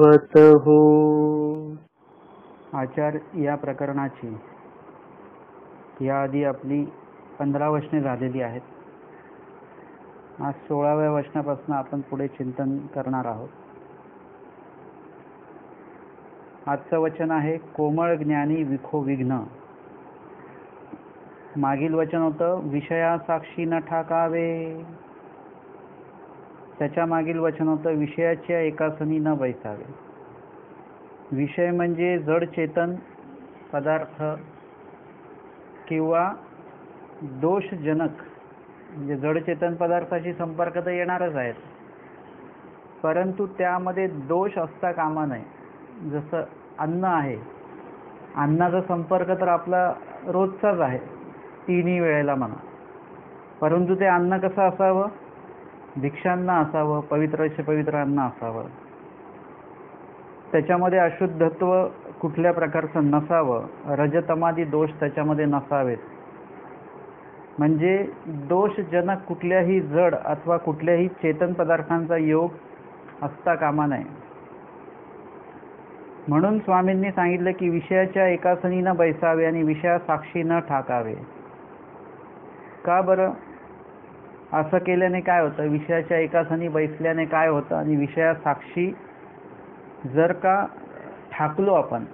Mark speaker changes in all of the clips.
Speaker 1: भवत हो.
Speaker 2: आचार या प्रकरणाची याआधी आपली 15 वचने झालेली आहेत. आज 16व्या वचनापासून आपण पुढे चिंतन करणार आहोत. आजचं वचन आहे कोमळ ज्ञानी विखो विघ्न. मागील वचन होतं विषयासाक्षी न ठाकावे. त्याच्या मागील वचन होतं विषयाच्या एकासनी न बैसावे. विषय म्हणजे जड चेतन पदार्थ किंवा दोषजनक, म्हणजे जड चेतन पदार्थाशी संपर्क तर येणारच आहेत, परंतु त्यामध्ये दोष असता कामा नये. जसं अन्न आहे, अन्नाचा संपर्क तर आपला रोजचाच आहे, तिन्ही वेळेला म्हणा, परंतु ते अन्न कसं असावं? भिक्षान्न असावं, पवित्रचे पवित्र अन्न असावं. त्याच्यामध्ये अशुद्धत्व कुठल्या प्रकारचं नसावं, रजतमादी दोष त्याच्यामध्ये नसावेत. म्हणजे दोषजनक कुठल्याही जड अथवा कुठल्याही चेतन पदार्थांचा योग असता कामा नये. म्हणून स्वामींनी सांगितलं की विषयाच्या एकासनी न बैसावे आणि विषयासाक्षी न ठाकावे. का बरं? असं केल्याने काय होतं? विषयाच्या एकासनी बैसल्याने काय होतं? आणि विषयासाक्षी जर का ठाकलो आपण,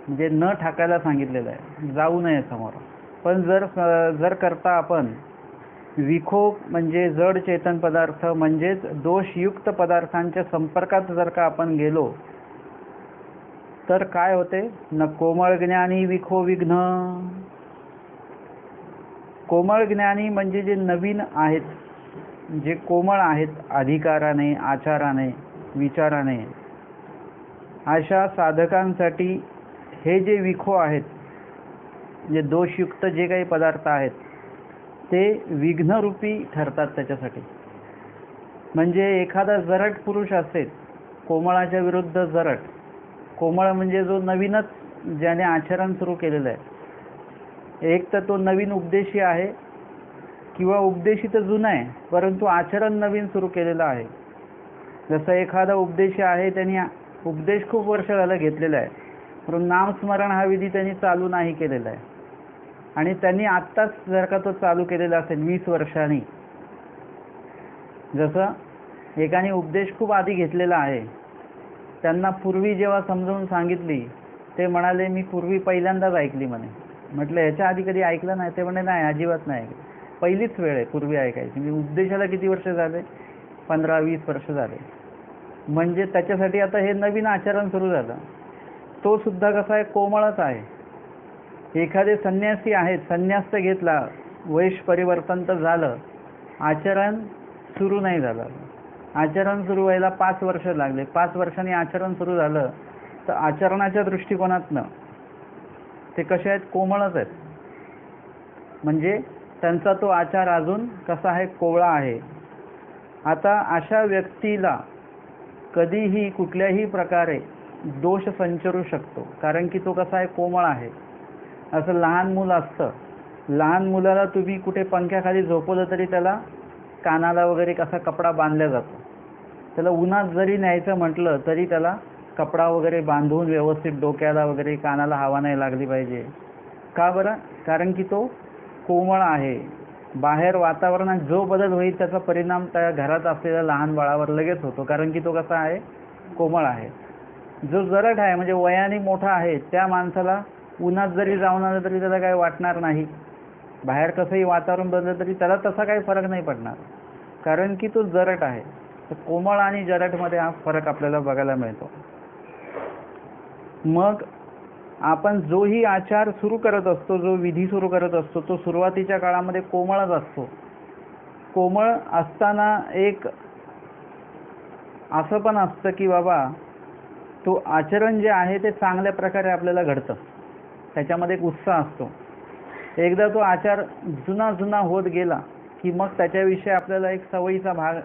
Speaker 2: म्हणजे न ठाकायला सांगितलेलं आहे, जाऊ नये समोर, पण जर करता आपण विखो म्हणजे जड चेतन पदार्थ म्हणजेच दोषयुक्त पदार्थांच्या संपर्कात जर का आपण गेलो तर काय होते? न कोमळ ज्ञानी विखो विघ्न. कोमळ ज्ञानी म्हणजे जे नवीन आहेत, जे कोमळ आहेत अधिकाराने, आचाराने, विचाराने, अशा साधकांसाठी हे जे विखो आहेत, जे दोषयुक्त जे काही पदार्थ आहेत ते विघ्नरूपी ठरतात त्याच्यासाठी. म्हणजे एखादा जरट पुरुष असेल, कोमळाच्या विरुद्ध जरट. कोमळ म्हणजे जो नवीनच ज्याने आचरण सुरू केलेलं आहे. एक तर तो नवीन उपदेशी आहे किंवा उपदेशी तर जुना आहे परंतु आचरण नवीन सुरू केलेलं आहे. जसं एखादा उपदेशी आहे, त्यांनी उपदेश खूप वर्ष झालं घेतलेला आहे, परंतु नामस्मरण हा विधी त्यांनी चालू नाही केलेला आहे. आणि त्यांनी आत्ताच जर का तो चालू केलेला असेल 20 वर्षांनी, जसं एकाने उपदेश खूप आधी घेतलेला आहे, त्यांना पूर्वी जेव्हा समजावून सांगितली ते म्हणाले मी पूर्वी पहिल्यांदाच ऐकली म्हणे. म्हटलं ह्याच्या आधी कधी ऐकलं नाही? ते म्हणे नाही, अजिबात नाही, पहिलीच वेळ आहे पूर्वी ऐकायची. म्हणजे उपदेशाला किती वर्ष झाले? 15-20 वर्ष झाले. म्हणजे त्याच्यासाठी आता हे नवीन आचरण सुरू झालं. तो सुद्धा कसा आहे? कोमळच आहे. एखादे संन्यासी आहेत, संन्यास तर घेतला, वैश परिवर्तन तर झालं, आचरण सुरू नाही झालं. आचरण सुरू व्हायला 5 वर्ष लागले. 5 वर्षांनी आचरण सुरू झालं तर आचरणाच्या दृष्टिकोनातनं ते कसे आहेत? कोमळच आहेत. म्हणजे त्यांचा तो आचार अजून कसा आहे? कोवळा आहे. आता अशा व्यक्तीला कधीही कुठल्याही प्रकारे दोष संचरू शकतो, कारण की तो कसा आहे? कोमळ आहे. असं लहान मूल असतं, लहान मुलाला तुम्ही कुठे पंख्याखाली झोपवलं तरी त्याला कानाला वगैरे कसा कपडा बांधला जातो. त्याला उन्हात जरी न्यायचं म्हटलं तरी त्याला कपडा वगैरे बांधून व्यवस्थित डोक्याला वगैरे, कानाला हवा नाही लागली पाहिजे. का बरं? कारण की तो कोमळ आहे. बाहेर वातावरणात जो बदल होईल त्याचा परिणाम त्या घरात असलेल्या लहान बाळावर लगेच होतो, कारण की तो कसा आहे? कोमळ आहे. जो जरट आहे म्हणजे वयाने मोठा आहे त्या माणसाला उन्हात जरी जाऊन आलं तरी त्याला काही वाटणार नाही. बाहेर कसंही वातावरण बदललं तरी त्याला तसा काही फरक नाही पडणार, कारण की तो जरट आहे. तर कोमळ आणि जरटमध्ये हा फरक आपल्याला बघायला मिळतो. मग आपण जोही आचार सुरू करत असतो, जो विधी सुरू करत असतो, तो सुरुवातीच्या काळामध्ये कोमळच असतो. कोमळ असताना एक असं पण असतं की बाबा तो आचरण जे आहे ते चांगल्या प्रकारे आपल्याला घडतं, त्याच्यामध्ये एक उत्साह असतो. एकदा तो आचार जुना जुना होत गेला की मग त्याच्याविषयी आपल्याला एक सवयीचा भाग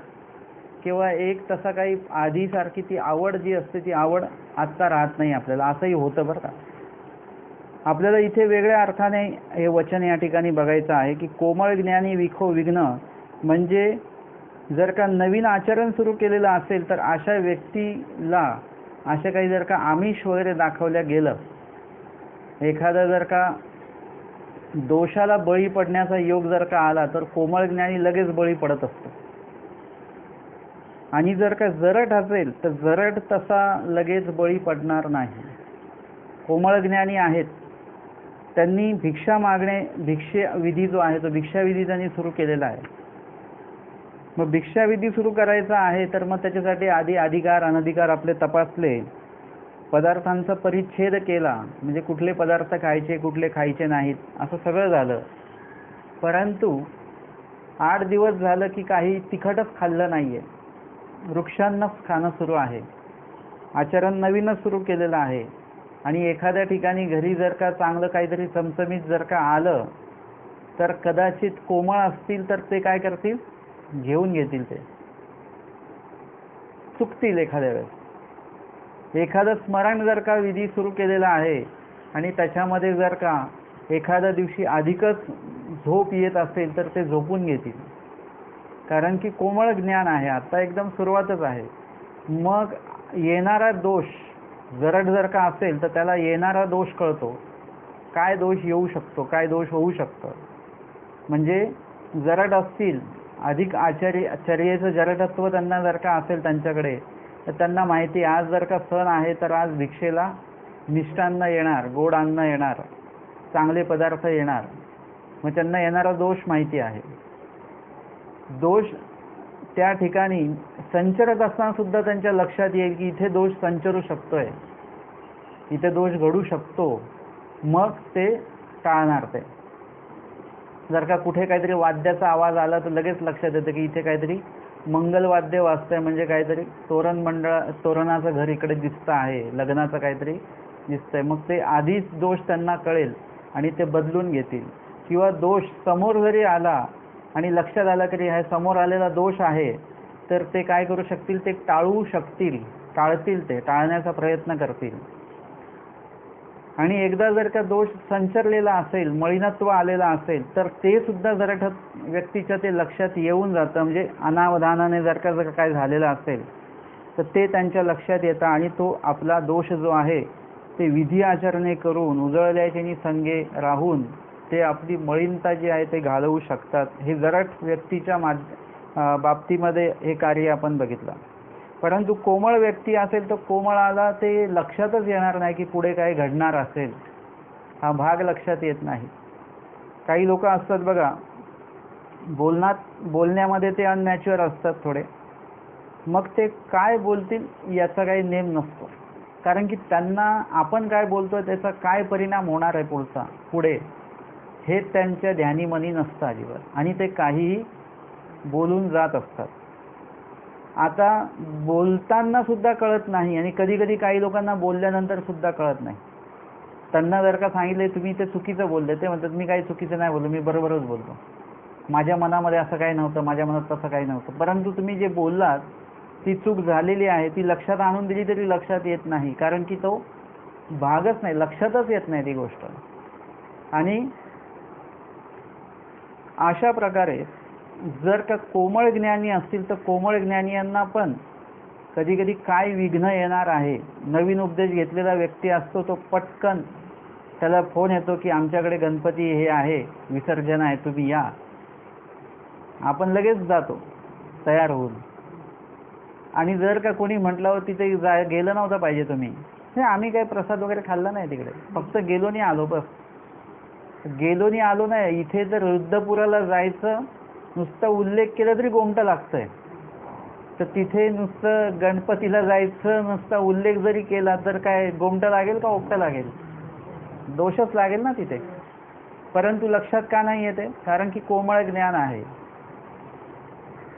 Speaker 2: किंवा एक तसा काही आधीसारखी ती आवड जी असते ती आवड आत्ता राहत नाही आपल्याला. असंही होतं बरं का. आपल्याला इथे वेगळ्या अर्थाने हे वचन या ठिकाणी बघायचं आहे की कोमळ ज्ञानी विखो विघ्न म्हणजे जर का नवीन आचरण सुरू केलेलं असेल तर अशा व्यक्तीला असे काही जर का आमिष वगैरे दाखवल्या गेलं, एखादा जर का दोषाला बळी पडण्याचा योग जर का आला तर कोमळ ज्ञानी लगेच बळी पडत असतो. आणि जर का जरट असेल तर जरट तसा लगेच बळी पडणार नाही. कोमळ ज्ञानी आहेत, त्यांनी भिक्षा मागणे, भिक्षाविधी जो आहे तो भिक्षाविधी त्यांनी सुरू केलेला आहे. मग भिक्षाविधी सुरू करायचा आहे तर मग त्याच्यासाठी आधी अधिकार अनधिकार आपले तपासले, पदार्थांचा परिच्छेद केला, म्हणजे कुठले पदार्थ खायचे कुठले खायचे नाहीत असं सगळं झालं. परंतु 8 दिवस झालं की काही तिखटच खाल्लं नाहीये, वृक्षांनाच खाणं सुरू आहे, आचरण नवीनच सुरू केलेलं आहे. आणि एखाद्या ठिकाणी घरी जर का चांगलं काहीतरी चमचमीत जर का आलं तर कदाचित कोमळ असतील तर ते काय करतील, घेऊन घेतील, ते चुकतील एखाद्या वेळेस. एखादं स्मरण जर का विधी सुरू केलेला आहे आणि त्याच्यामध्ये जर का एखाद्या दिवशी अधिकच झोप येत असेल तर ते झोपून घेतील, कारण की कोमळ ज्ञान आहे, आता एकदम सुरुवातच आहे. मग येणारा दोष जरट जर का असेल तर त्याला येणारा दोष कळतो, काय दोष येऊ शकतो, काय दोष होऊ शकतं. म्हणजे जरट असतील, अधिक चर्येचं जरटत्व त्यांना जर का असेल त्यांच्याकडे, तर त्यांना माहिती आज जर का सण आहे तर आज भिक्षेला मिष्टान्न येणार, गोड अन्न येणार, चांगले पदार्थ येणार. मग त्यांना येणारा दोष माहिती आहे. दोष त्या ठिकाणी संचरत असताना सुद्धा त्यांच्या लक्षात येईल की इथे दोष संचरू शकतोय, इथे दोष घडू शकतो. मग ते टाळणार. ते जर का कुठे काहीतरी वाद्याचा आवाज आला तर लगेच लक्षात येतं की इथे काहीतरी मंगलवाद्य वाजतंय, म्हणजे काहीतरी तोरणाचं घर इकडे दिसतं आहे, लग्नाचं काहीतरी दिसतंय. मग ते आधीच दोष त्यांना कळेल आणि ते बदलून घेतील. किंवा दोष समोर जरी आला आणि लक्षात आलं की हा समोर आलेला दोष आहे तर ते काय करू शकतील, ते टाळू शकतील, टाळतील, ते टाळण्याचा प्रयत्न करतील. आणि एकदा जर का दोष संचरलेला असेल, मलिनत्व आलेला असेल तर ते सुद्धा जर व्यक्तीच्या ते लक्षात येऊन जातं. म्हणजे अनावधानाने जर का काय झालेलं असेल तर ते त्यांच्या लक्षात येतं आणि तो आपला दोष जो आहे ते विधी आचरणे करून उजळल्याचे संगे राहून ते आपली मलिनता जी आहे ते घालवू शकतात. हे जरट व्यक्तीच्या बाबतीमध्ये हे कार्य आपण बघितलं. परंतु कोमळ व्यक्ती असेल तर कोमळाला ते लक्षातच येणार नाही की पुढे काय घडणार असेल, हा भाग लक्षात येत नाही. काही लोक असतात बघा, बोलण्यामध्ये ते अननॅचरल असतात थोडे, मग ते काय बोलतील याचा काही नेम नसतो, कारण की त्यांना आपण काय बोलतोय त्याचा काय परिणाम होणार आहे पुढे हे त्यांच्या ध्यानीमनी नसतं अजिबात, आणि ते काहीही बोलून जात असतात. आता बोलताना सुद्धा कळत नाही आणि कधी कधी काही लोकांना बोलल्यानंतर सुद्धा कळत नाही. त्यांना जर का सांगितले तुम्ही ते चुकीचं बोलले, ते म्हणतात मी काही चुकीचं नाही बोललो, मी बरोबरच बोलतो, माझ्या मनामध्ये असं काही नव्हतं, माझ्या मनात तसं काही नव्हतं. परंतु तुम्ही जे बोललात ती चूक झालेली आहे, ती लक्षात आणून दिली तरी लक्षात येत नाही, कारण की तो भागच नाही, लक्षातच येत नाही ती गोष्ट. आणि अशा प्रकारे जर का कोमळ ज्ञानी असतील तर कोमळ ज्ञानियांना पण कधी कधी काय विघ्न येणार आहे, नवीन उपदेश घेतलेला व्यक्ती असतो तो पटकन त्याला फोन येतो की आमच्याकडे गणपती हे आहे, विसर्जन आहे, तुम्ही या. आपण लगेच जातो तयार होऊन. आणि जर का कोणी म्हटलं तिथे गेलं नव्हतं पाहिजे तुम्ही, नाही आम्ही काही प्रसाद वगैरे खाल्ला नाही तिकडे, फक्त गेलो नाही आलो, बस गेलो नाही आलो नाही. इथे जर रुद्रपुराला जायचं नुसतं उल्लेख केला तरी गोमटा लागतंय, तर तिथे नुसतं गणपतीला जायचं नुसता उल्लेख जरी केला तर काय गोमटा लागेल का ओपटा लागेल, दोषच लागेल ना तिथे. परंतु लक्षात का नाही येते, कारण की कोमळ ज्ञान आहे.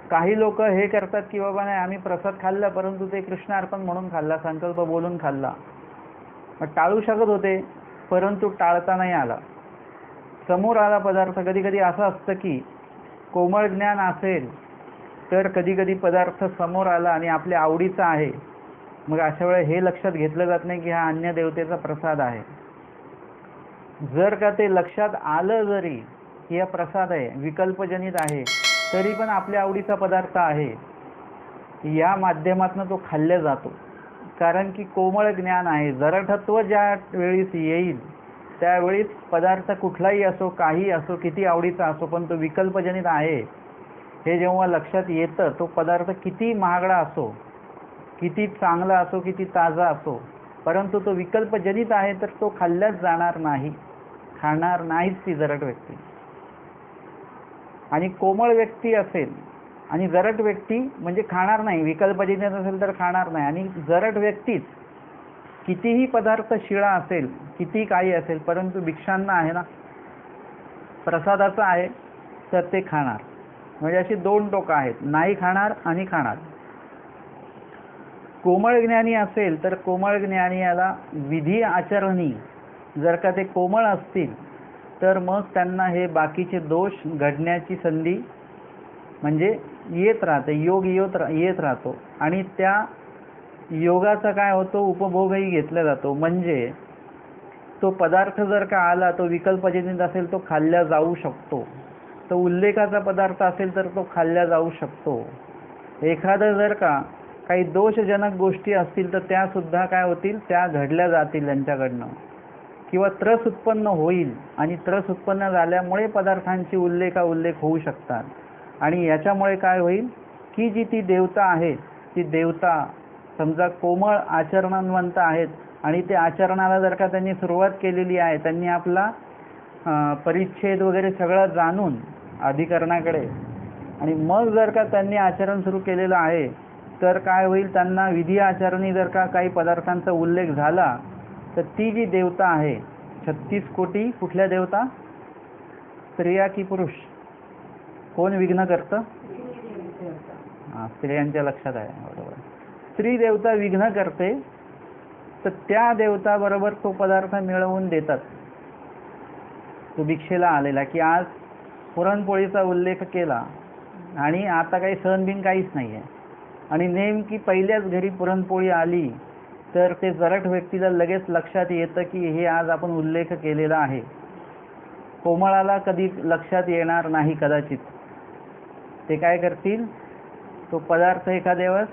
Speaker 2: काही लोक हे करतात की बाबा नाही आम्ही प्रसाद खाल्ला, परंतु ते कृष्णार्पण म्हणून खाल्ला, संकल्प बोलून खाल्ला. टाळू शकत होते परंतु टाळता नाही आला, समोर आला पदार्थ. कधी कधी असं असतं की कोमळ ज्ञान असेल तर कधी कधी पदार्थ समोर आला आणि आपल्या आवडीचा आहे, मग अशा वेळेस हे लक्षात घेतलं जात नाही की हा अन्य देवतेचा प्रसाद आहे. जर का ते लक्षात आलं जरी की हा प्रसाद आहे, विकल्पजनित आहे, तरी पण आपल्या आवडीचा पदार्थ आहे, या माध्यमातून तो खाल्ला जातो. कारण की कोमळ ज्ञान आहे. जरठत्व ज्या वेळीस येईल त्यावेळीच पदार्थ कुठलाही असो, काही असो, किती आवडीचा असो, पण तो विकल्पजनित आहे हे जेव्हा लक्षात येतं, तो पदार्थ किती महागडा असो, किती चांगला असो, किती ताजा असो, परंतु तो विकल्पजनित आहे तर तो खाल्ल्याच जाणार नाही, खाणार नाहीच ती जरट व्यक्ती. आणि कोमळ व्यक्ती असेल आणि जरट व्यक्ती म्हणजे खाणार नाही, विकल्पजनित असेल तर खाणार नाही. आणि जरट व्यक्तीच कितीही पदार्थ शिळा असेल, किती काही असेल, परंतु भिक्षांना आहे ना, प्रसादाचं आहे तर ते खाणार. म्हणजे अशी दोन टोकं आहेत, नाही खाणार आणि खाणार. कोमळ ज्ञानी असेल तर कोमळ ज्ञानी याला विधी आचरणी जर का ते कोमळ असतील तर मग त्यांना हे बाकीचे दोष घडण्याची संधी म्हणजे येत राहते, योग येत राहतो. आणि त्या योगाचा काय होतो, उपभोगही घेतला जातो. म्हणजे तो पदार्थ जर का आला, तो विकल्पजनित असेल तो खाल्ला जाऊ शकतो, तो उल्लेखाचा पदार्थ असेल तर तो खाल्ला जाऊ शकतो. एखादं जर का काही दोषजनक गोष्टी असतील तर त्या सुद्धा काय होतील, त्या घडल्या जातील त्यांच्याकडनं, किंवा त्रस उत्पन्न होईल. आणि त्रस उत्पन्न झाल्यामुळे पदार्थांची उल्लेख होऊ शकतात. आणि याच्यामुळे काय होईल की जी ती देवता आहे, ती देवता समजा कोमळ आचरणवंत आहेत आणि ते आचरणाला जर का त्यांनी सुरुवात केलेली आहे, त्यांनी आपला परिच्छेद वगैरे सगळं जाणून अधिकरणाकडे, आणि मग जर का त्यांनी आचरण सुरू केलेलं आहे तर काय होईल, त्यांना विधी आचरणी जर का काही पदार्थांचा उल्लेख झाला तर ती जी देवता आहे 36 कोटी कुठल्या देवता, स्त्रिया की पुरुष, कोण विघ्न करतं, स्त्रियांच्या लक्षात आहे, बरोबर, स्त्री देवता विघ्न करते. तर त्या देवता बरोबर तो पदार्थ मिळवून देतात. तो भिक्षेला आलेला की आज पुरणपोळीचा उल्लेख केला आणि आता काही सण बिन काहीच नाही आहे, आणि नेमकी पहिल्याच घरी पुरणपोळी आली तर ते जरट व्यक्तीला लगेच लक्षात येतं की हे आज आपण उल्लेख केलेला आहे. कोमळाला कधी लक्षात येणार नाही कदाचित. ते काय करतील, तो पदार्थ एखाद्या वेळेस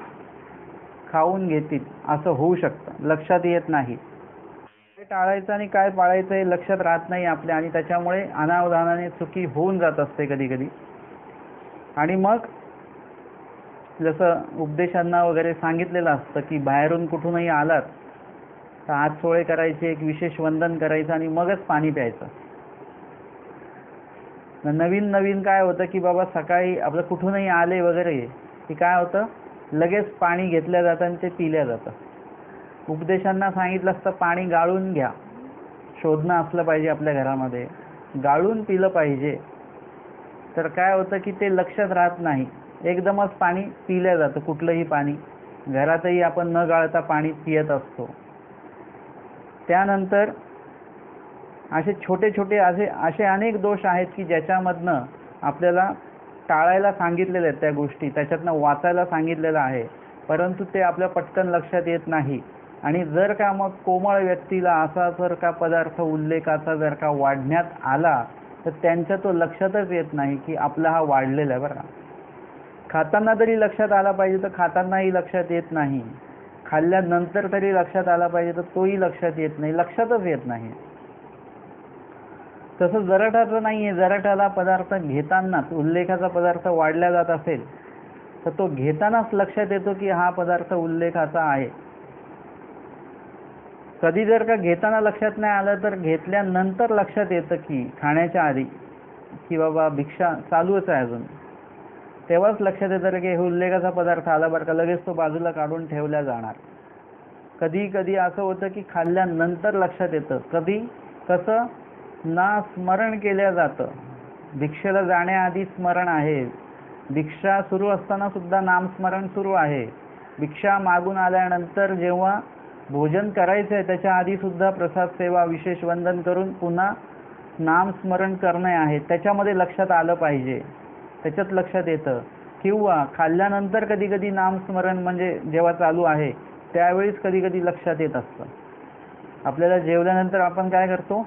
Speaker 2: खाऊन घेतील, असं होऊ शकतं, लक्षात येत नाही. काय टाळायचं आणि काय पाळायचं हे लक्षात राहत नाही आपल्या, आणि त्याच्यामुळे अनावधानाने चुकी होऊन जात असते कधी कधी. आणि मग जसं उपदेशांना वगैरे सांगितलेलं असतं की बाहेरून कुठूनही आलात तर हात सोळे करायचे, एक विशेष वंदन करायचं आणि मगच पाणी प्यायचं. नवीन नवीन काय होतं की बाबा सकाळी आपलं कुठूनही आले वगैरे की काय होतं, लगेच पाणी घेतलं जातं आणि ते पिलं जातं. उपदेशांना सांगितलं असतं पाणी गाळून घ्या, शोधणं असलं पाहिजे आपल्या घरामध्ये, गाळून पिलं पाहिजे. तर काय होतं की ते लक्षात राहत नाही, एकदमच पाणी पिलं जातं. कुठलंही पाणी घरातही आपण न गाळता पाणी पित असतो. त्यानंतर असे छोटे छोटे असे अनेक दोष आहेत की ज्याच्यामधनं आपल्याला टाळायला सांगितलेले आहेत त्या गोष्टी, त्याच्यातनं वाचायला सांगितलेलं आहे, परंतु ते आपल्या पटकन लक्षात येत नाही. आणि जर का मग कोमळ व्यक्तीला असा जर का पदार्थ उल्लेखाचा जर का वाढण्यात आला तर त्यांच्या तो लक्षातच येत नाही की आपला हा वाढलेला आहे. बरं का, खाताना तरी लक्षात आला पाहिजे तर खातानाही लक्षात येत नाही, खाल्ल्यानंतर तरी लक्षात आला पाहिजे तर तोही लक्षात येत नाही, लक्षातच येत नाही. तसं जरठाचं नाही आहे. जरठाला पदार्थ घेतानाच उल्लेखाचा पदार्थ वाढला जात असेल तर तो घेतानाच लक्षात येतो की हा पदार्थ उल्लेखाचा आहे. कधी जर का घेताना लक्षात नाही आलं तर घेतल्यानंतर लक्षात येतं की खाण्याच्या आधी की बाबा भिक्षा चालूच आहे अजून, तेव्हाच लक्षात येतं की हे उल्लेखाचा पदार्थ आला बरं का, लगेच तो बाजूला काढून ठेवला जाणार. कधी कधी असं होतं की खाल्ल्यानंतर लक्षात येतं. कधी कसं, ना स्मरण केलं जातं, भिक्षेला जाण्याआधी स्मरण आहे, भिक्षा सुरू असताना सुद्धा नामस्मरण सुरू आहे, भिक्षा मागून आल्यानंतर जेव्हा भोजन करायचं आहे त्याच्या आधी सुद्धा प्रसाद सेवा विशेष वंदन करून पुन्हा नामस्मरण करणे आहे, त्याच्यामध्ये लक्षात आलं पाहिजे, त्याच्यात लक्षात येतं. किंवा खाल्ल्यानंतर कधी कधी नामस्मरण म्हणजे जेव्हा चालू आहे त्यावेळीच कधी कधी लक्षात येत असतं. आपल्याला जेवल्यानंतर आपण काय करतो,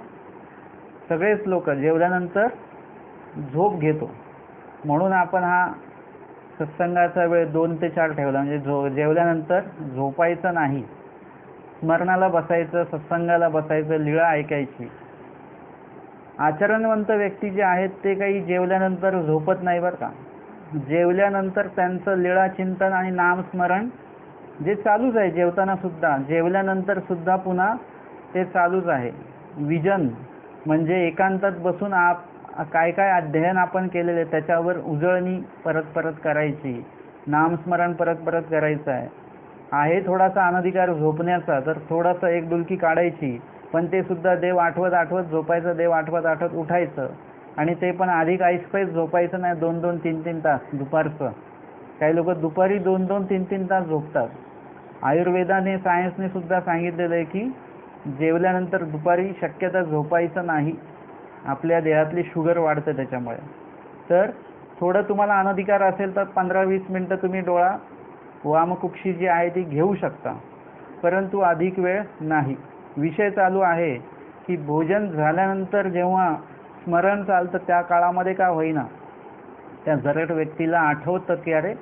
Speaker 2: सगळेच लोक जेवल्यानंतर झोप घेतो, म्हणून आपण हा सत्संगाचा वेळ 2 ते 4 ठेवला, म्हणजे जेवल्यानंतर झोपायचं नाही, स्मरणाला बसायचं, सत्संगाला बसायचं, लीळा ऐकायची. आचरणवंत व्यक्ती जे आहेत ते काही जेवल्यानंतर झोपत नाही बरं का. जेवल्यानंतर त्यांचं लीळा चिंतन आणि नामस्मरण जे चालूच आहे, जेवताना सुद्धा, जेवल्यानंतर सुद्धा पुन्हा ते चालूच आहे. विजन म्हणजे एकांतात बसून काय काय अध्ययन आपण केलेले त्याच्यावर उजळणी परत परत करायची, नामस्मरण परत परत करायचं आहे थोडासा अनधिकार झोपण्याचा, तर थोडासा एक डुलकी काढायची, पण ते सुद्धा देव आठवत आठवत झोपायचं, देव आठवत आठवत उठायचं. आणि ते पण अधिक ऐसपैस झोपायचं नाही 2-2, 3-3 तास दुपारचं. काही लोक दुपारी 2-2, 3-3 तास झोपतात. आयुर्वेदाने, सायन्सने सुद्धा सांगितलेलं आहे की जेवल्यानंतर दुपारी शक्यता झोपायचं नाही, आपल्या देहातली शुगर वाढते त्याच्यामुळे. तर थोडं तुम्हाला अनधिकार असेल तर 15-20 मिनटं तुम्ही डोळा वामकुक्षी जी आहे ती घेऊ शकता, परंतु अधिक वेळ नाही. विषय चालू आहे की भोजन झाल्यानंतर जेव्हा स्मरण चालतं त्या काळामध्ये का होईना त्या जरट व्यक्तीला आठवतं की अरे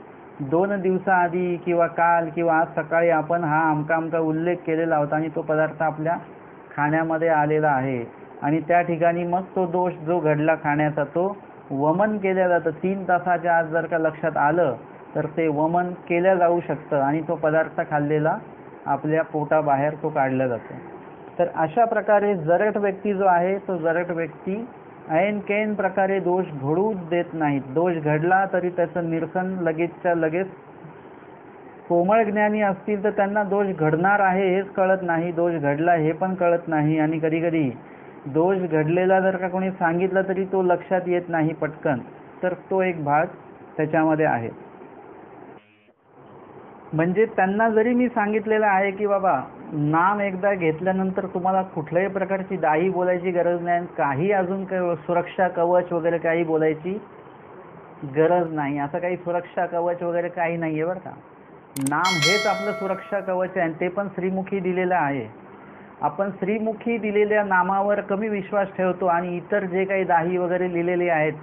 Speaker 2: 2 दिवसाआधी किंवा काल किंवा आज सकाळी आपण हा अमका अमका उल्लेख केलेला होता आणि तो पदार्थ आपल्या खाण्यामध्ये आलेला आहे. आणि त्या ठिकाणी मग तो दोष जो घडला खाण्याचा तो वमन केल्या जातं. 3 तासाच्या आज जर का लक्षात आलं तर ते वमन केल्या जाऊ शकतं आणि तो पदार्थ खाल्लेला आपल्या पोटाबाहेर तो काढला जातो. तर अशा प्रकारे जरट व्यक्ती जो आहे तो जरट व्यक्ती ऐन कैन प्रकारे दोष घडू देत नाहीत. दोष घडला तरी त्याचं निरसन लगेचच्या लगेच. कोमळ ज्ञानी असतील तर त्यांना दोष घडणार आहे हेच कळत नाही, दोष घडला हे पण कळत नाही. आणि कधी कधी दोष घडलेला जर का कोणी सांगितलं तरी तो लक्षात येत नाही पटकन, तर तो एक भाग त्याच्यामध्ये आहे. म्हणजे त्यांना जरी मी सांगितलेलं आहे की बाबा नाम एकदा घेतल्यानंतर तुम्हाला कुठल्याही प्रकारची दाही बोलायची गरज नाही, काही अजून काही सुरक्षा कवच वगैरे काही बोलायची गरज नाही. असं काही सुरक्षा कवच वगैरे काही नाही आहे बरं का. नाम हेच आपलं सुरक्षा कवच आहे आणि ते पण श्रीमुखी दिलेलं आहे. आपण श्रीमुखी दिलेल्या नामावर कमी विश्वास ठेवतो आणि इतर जे काही दाही वगैरे लिहिलेले आहेत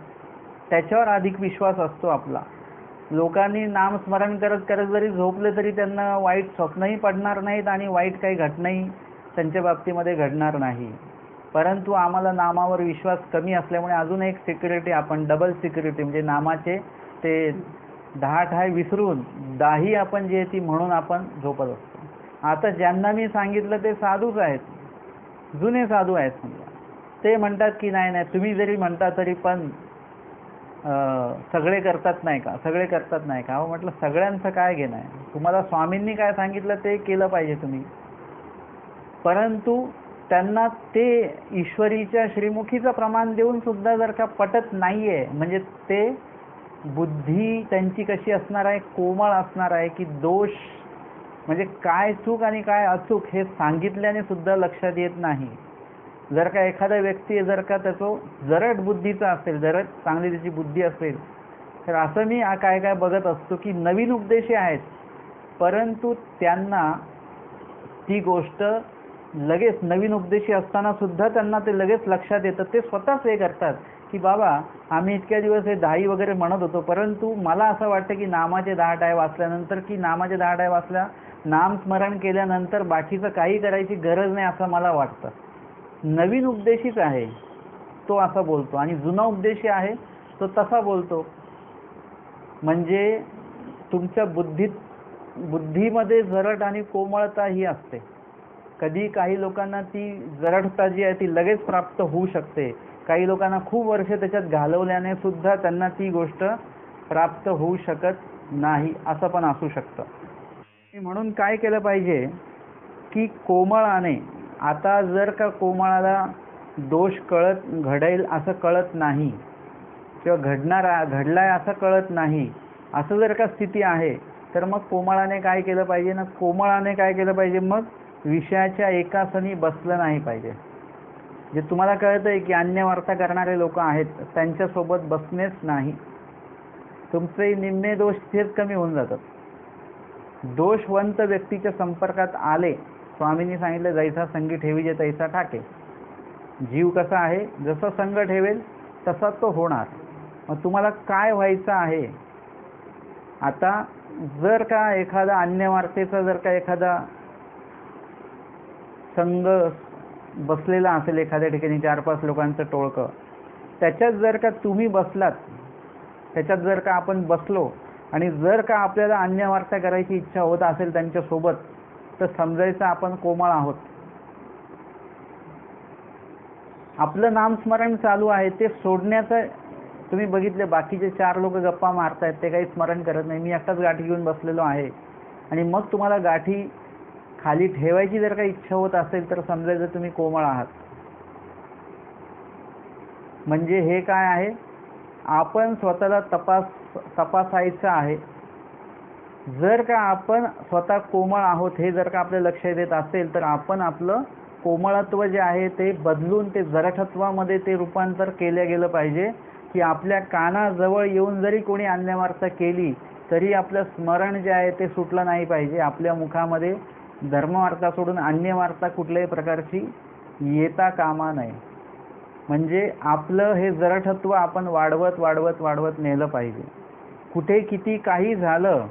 Speaker 2: त्याच्यावर अधिक विश्वास असतो आपला. लोकांनी नामस्मरण करत करत जरी झोपले तरी त्यांना वाईट स्वप्नही पडणार नाहीत आणि वाईट काही घटनाही त्यांच्या बाबतीमध्ये घडणार नाही. परंतु आम्हाला नामावर विश्वास कमी असल्यामुळे अजून एक सिक्युरिटी, आपण डबल सिक्युरिटी म्हणजे नामाचे ते 10 ठाय विसरून दाही आपण जे ती म्हणून आपण झोपत असतो. आता ज्यांना मी सांगितलं ते साधूच आहेत, जुने साधू आहेत समजा, ते म्हणतात की नाही नाही तुम्ही जरी म्हणता तरी पण सगळे करतात नाही का, सगळे करतात नाही का. म्हटलं सगळ्यांचं काय घेणं आहे, तुम्हाला स्वामींनी काय सांगितलं ते केलं पाहिजे तुम्ही. परंतु त्यांना ते ईश्वरीच्या श्रीमुखीचं प्रमाण देऊन सुद्धा जर का पटत नाहीये, म्हणजे ते बुद्धी त्यांची कशी असणार आहे, कोमळ असणार आहे की दोष म्हणजे काय चूक आणि काय अचूक हे सांगितल्याने सुद्धा लक्षात येत नाही. जर का एखादा व्यक्ती जर का त्याचं जरट बुद्धीचा असेल, जरट चांगली त्याची बुद्धी असेल, तर असं मी काय काय बघत असतो की नवीन उपदेशी आहेत परंतु त्यांना ती गोष्ट लगेच नवीन उपदेशी असताना सुद्धा त्यांना ते लगेच लक्षात येतं. ते स्वतःच हे करतात की बाबा आम्ही इतक्या दिवस हे दाही वगैरे म्हणत होतो, परंतु मला असं वाटतं की नामाचे 10 टाय वाचल्यानंतर की नामाचे 10 टाय वाचल्या, नामस्मरण केल्यानंतर बाकीचं काही करायची गरज नाही असं मला वाटतं. नवीन उपदेशीच आहे तो असा बोलतो आणि जुना उपदेशी आहे तो तसा बोलतो. म्हणजे तुमच्या बुद्धीमध्ये जरट आणि कोमळता ही असते. कधी काही लोकांना ती जरटता जी आहे ती लगेच प्राप्त होऊ शकते, काही लोकांना खूप वर्ष त्याच्यात घालवल्याने सुद्धा त्यांना ती गोष्ट प्राप्त होऊ शकत नाही, असं पण असू शकतं. म्हणून काय केलं पाहिजे की कोमळाने, आता जर का कोमळाला दोष घडेल असं कळत नाही किंवा घडलाय असं कळत नाही, असं जर का स्थिती आहे तर मग कोमळाने काय केलं पाहिजे ना, कोमळाने काय केलं पाहिजे, मग विषयाच्या एकासनी बसलं नाही पाहिजे. जे तुम्हाला कळत आहे की अन्य वार्ता करणारे लोक आहेत त्यांच्यासोबत बसणेच नाही, तुमचे निम्मे दोष तेच कमी होऊन जातात. दोषवंत व्यक्तीच्या संपर्कात आले, स्वामींनी सांगितलं जैसा संगी ठेवीजे तैसा ठाके. जीव कसा आहे, जसा संग ठेवेल तसा तो होणार. मग तुम्हाला काय व्हायचं आहे. आता जर का एखादा अन्य वार्तेचा जर का एखादा संघ बसलेला असेल एखाद्या ठिकाणी 4-5 लोकांचं टोळकं, त्याच्यात जर का तुम्ही बसलात, त्याच्यात जर का आपण बसलो आणि जर का आपल्याला अन्यवार्ता करायची इच्छा होत असेल त्यांच्यासोबत, तर समजायचं आपण कोमळ आहोत. आपलं नामस्मरण चालू आहे, ते सोडण्याचं तुम्ही बघितले बाकीचे 4 लोक गप्पा मारतायत, ते काही स्मरण करत नाही. मी एकटाच गाठी घेऊन बसलेलो आहे आणि मग तुम्हाला गाठी खाली ठेवायची जर का इच्छा होत असेल तर समजायचं तुम्ही कोमळ आहात. म्हणजे हे काय आहे, आपण स्वतःला तपासायचं आहे. जर का आपण स्वतः कोमळ आहोत हे जर का आपल्या लक्षात येत असेल, तर आपण आपलं कोमळत्व जे आहे ते बदलून ते जरठत्वामध्ये ते रूपांतर केलं गेलं पाहिजे, की आपल्या कानाजवळ येऊन जरी कोणी अन्यवार्ता केली तरी आपलं स्मरण जे आहे ते सुटलं नाही पाहिजे. आपल्या मुखामध्ये धर्मवार्ता सोडून अन्यवार्ता कुठल्याही प्रकारची येता कामा नये. म्हणजे आपलं हे जरठत्व आपण वाढवत वाढवत वाढवत नेलं पाहिजे. कुठे किती काही झालं,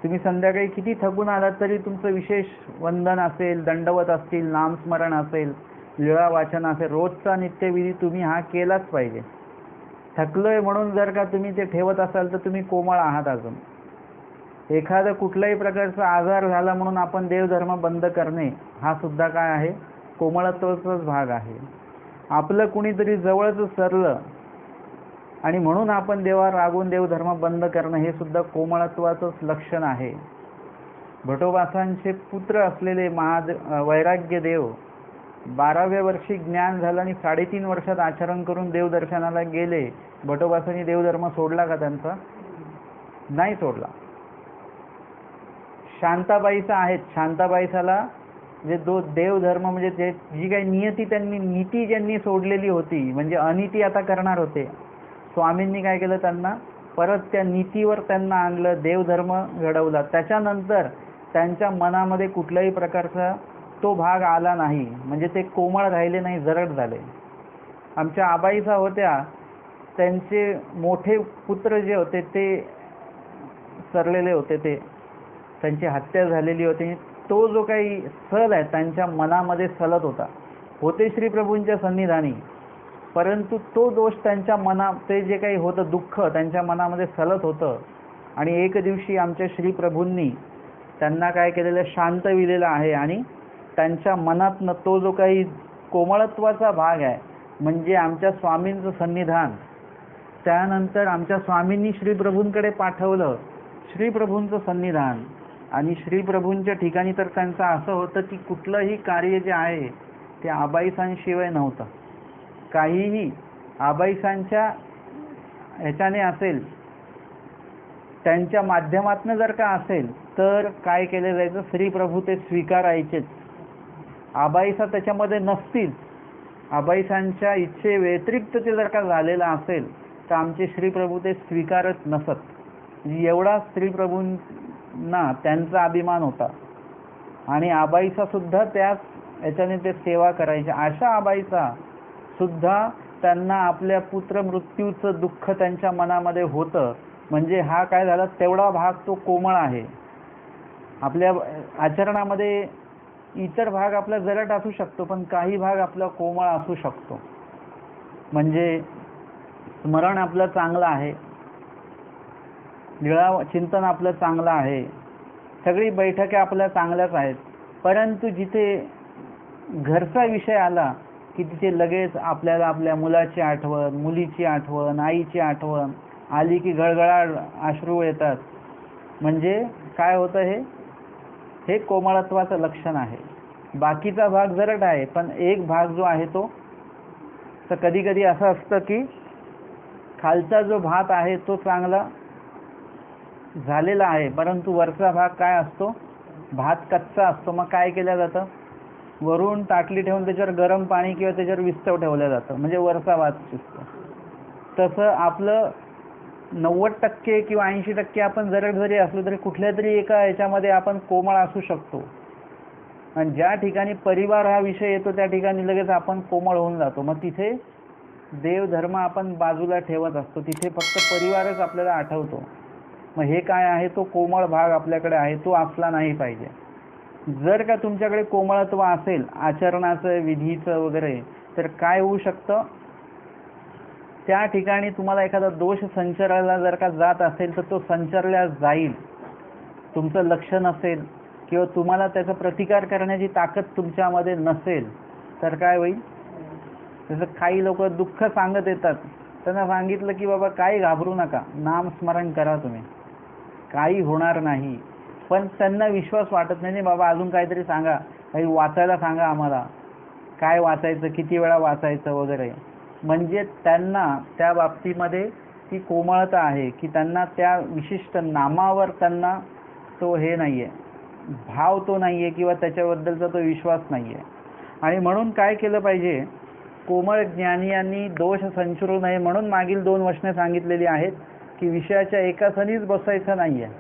Speaker 2: तुम्ही संध्याकाळी किती थकून आलात तरी तुमचं विशेष वंदन असेल, दंडवत असतील, नामस्मरण असेल, लीळा वाचन असेल, रोजचा नित्यविधी तुम्ही हा केलाच पाहिजे. थकलोय म्हणून जर का तुम्ही ते ठेवत असाल तर तुम्ही कोमळ आहात. अजून एखादा कुठल्याही प्रकारचा आजार झाला म्हणून आपण देवधर्म बंद करणे हा सुद्धा काय आहे, कोमळत्वाचाच भाग आहे. आपलं कुणीतरी जवळच सरलं आणि म्हणून आपण देवावर रागून देवधर्म बंद करणं हे सुद्धा कोमळत्वाचंच लक्षण आहे. भटोबासांचे पुत्र असलेले वैराग्य देव 12व्या वर्षी ज्ञान झालं आणि 3.5 वर्षात आचरण करून देवदर्शनाला गेले. भटोबासांनी देवधर्म सोडला का त्यांचा? नाही सोडला. शांताबाईचा आहेत, शांताबाईसाला जे देवधर्म म्हणजे ते जी काही नीती ज्यांनी सोडलेली होती, म्हणजे अनिती आता करणार होते, स्वामींनी काय केलं, त्यांना परत त्या नीतीवर त्यांना आणलं, देवधर्म घडवला. त्याच्यानंतर त्यांच्या मनामध्ये कुठल्याही प्रकारचा तो भाग आला नाही, म्हणजे ते कोमळ राहिले नाही, जरड झाले. आमच्या आबाईसा होत्या, त्यांचे मोठे पुत्र जे होते ते सरलेले होते, त्यांची हत्या झालेली होती. तो जो काही सल आहे त्यांच्या मनामध्ये सलत होते श्री प्रभूंच्या सन्निधानी, परंतु तो दोष त्यांच्या मनात, ते जे काही होतं दुःख त्यांच्या मनामध्ये सलत होतं. आणि एक दिवशी आमच्या श्री प्रभूंनी त्यांना काय केलेलं, शांत विलेला आहे आणि त्यांच्या मनातनं तो जो काही कोमळत्वाचा भाग आहे, म्हणजे आमच्या स्वामींचं सन्निधान, त्यानंतर आमच्या स्वामींनी श्री प्रभूंकडे पाठवलं श्री प्रभूंचं सन्निधान. आणि श्री प्रभूंच्या ठिकाणी तर त्यांचं असं होतं की कुठलंही कार्य जे आहे ते आबाईसांशिवाय नव्हतं. काहीही आबाईसांच्या ह्याच्याने असेल, त्यांच्या माध्यमातून जर का असेल तर काय केलं जायचं, श्री प्रभू ते स्वीकारायचेच. आबाईसा त्याच्यामध्ये नसतील, आबाईसांच्या इच्छे व्यतिरिक्त ते जर का झालेलं असेल तर आमचे श्री प्रभू ते स्वीकारत नसत. एवढा श्री प्रभूंना त्यांचा अभिमान होता आणि आबाईसा सुद्धा त्याच याच्याने ते सेवा करायचे. अशा आबाईसा सुद्धा त्यांना आपल्या पुत्र मृत्यूचं दुःख त्यांच्या मनामध्ये होतं. म्हणजे हा काय झाला, तेवढा भाग तो कोमळ आहे. आपल्या आचरणामध्ये इतर भाग आपला जरट असू शकतो, पण काही भाग आपला कोमळ असू शकतो. म्हणजे स्मरण आपलं चांगलं आहे, लीळा चिंतन आपलं चांगलं आहे, सगळी बैठके आपल्या चांगल्याच आहेत, परंतु जिथे घरचा विषय आला की तिथे लगेच आपल्याला आपल्या मुलाची आठवण, मुलीची आठवण, आईची आठवण आली की गळगळाट अश्रू येतात. म्हणजे काय होतं, हे कोमळत्वाचं लक्षण आहे. बाकीचा भाग जरट आहे, पण एक भाग जो आहे तो, तर कधी कधी असं असतं की खालचा जो भात आहे तो चांगला झालेला आहे, परंतु वरचा भाग काय असतो, भात कच्चा असतो. मग काय केलं जातं, वरून ताटली ठेवून त्याच्यावर गरम पाणी किंवा त्याच्यावर विस्तव ठेवलं जातं, म्हणजे वरचा भात शिजतो. तसं आपलं 90% किंवा 80% आपण जरट जरी असलो तरी कुठल्या तरी एका याच्यामध्ये आपण कोमळ असू शकतो. आणि ज्या ठिकाणी परिवार हा विषय येतो त्या ठिकाणी लगेच आपण कोमळ होऊन जातो. मग तिथे देवधर्म आपण बाजूला ठेवत असतो, तिथे फक्त परिवारच आपल्याला आठवतो. मग हे काय आहे, तो कोमळ भाग आपल्याकडे आहे, तो असला नाही पाहिजे. जर का तुमच्याकडे कोमळत्व असेल आचरणाचं विधीचं वगैरे, तर काय होऊ शकतं, त्या ठिकाणी तुम्हाला एखादा दोष संचरायला जर का जात असेल तर तो संचरल्या जाईल. तुमचं लक्ष नसेल किंवा तुम्हाला त्याचा प्रतिकार करण्याची ताकद तुमच्यामध्ये नसेल तर काय होईल. जसं काही लोक दुःख सांगत येतात, त्यांना सांगितलं की बाबा काही घाबरू नका, नामस्मरण करा तुम्ही, काही होणार नाही. पण त्यांना विश्वास वाटत नाही, बाबा अजून काहीतरी सांगा, काही वाचायला सांगा आम्हाला, काय वाचायचं, किती वेळा वाचायचं वगैरे. म्हणजे त्यांना त्या बाबतीमध्ये ती कोमळता आहे की त्यांना त्या विशिष्ट नामावर त्यांना तो हे नाही आहे, भाव तो नाही आहे किंवा त्याच्याबद्दलचा तो विश्वास नाही आहे. आणि म्हणून काय केलं पाहिजे, कोमळ ज्ञानियांनी दोष संचरू नये म्हणून मागील 2 वचने सांगितलेली आहेत की विषयाच्या एका सनीच बसायचं नाही आहे,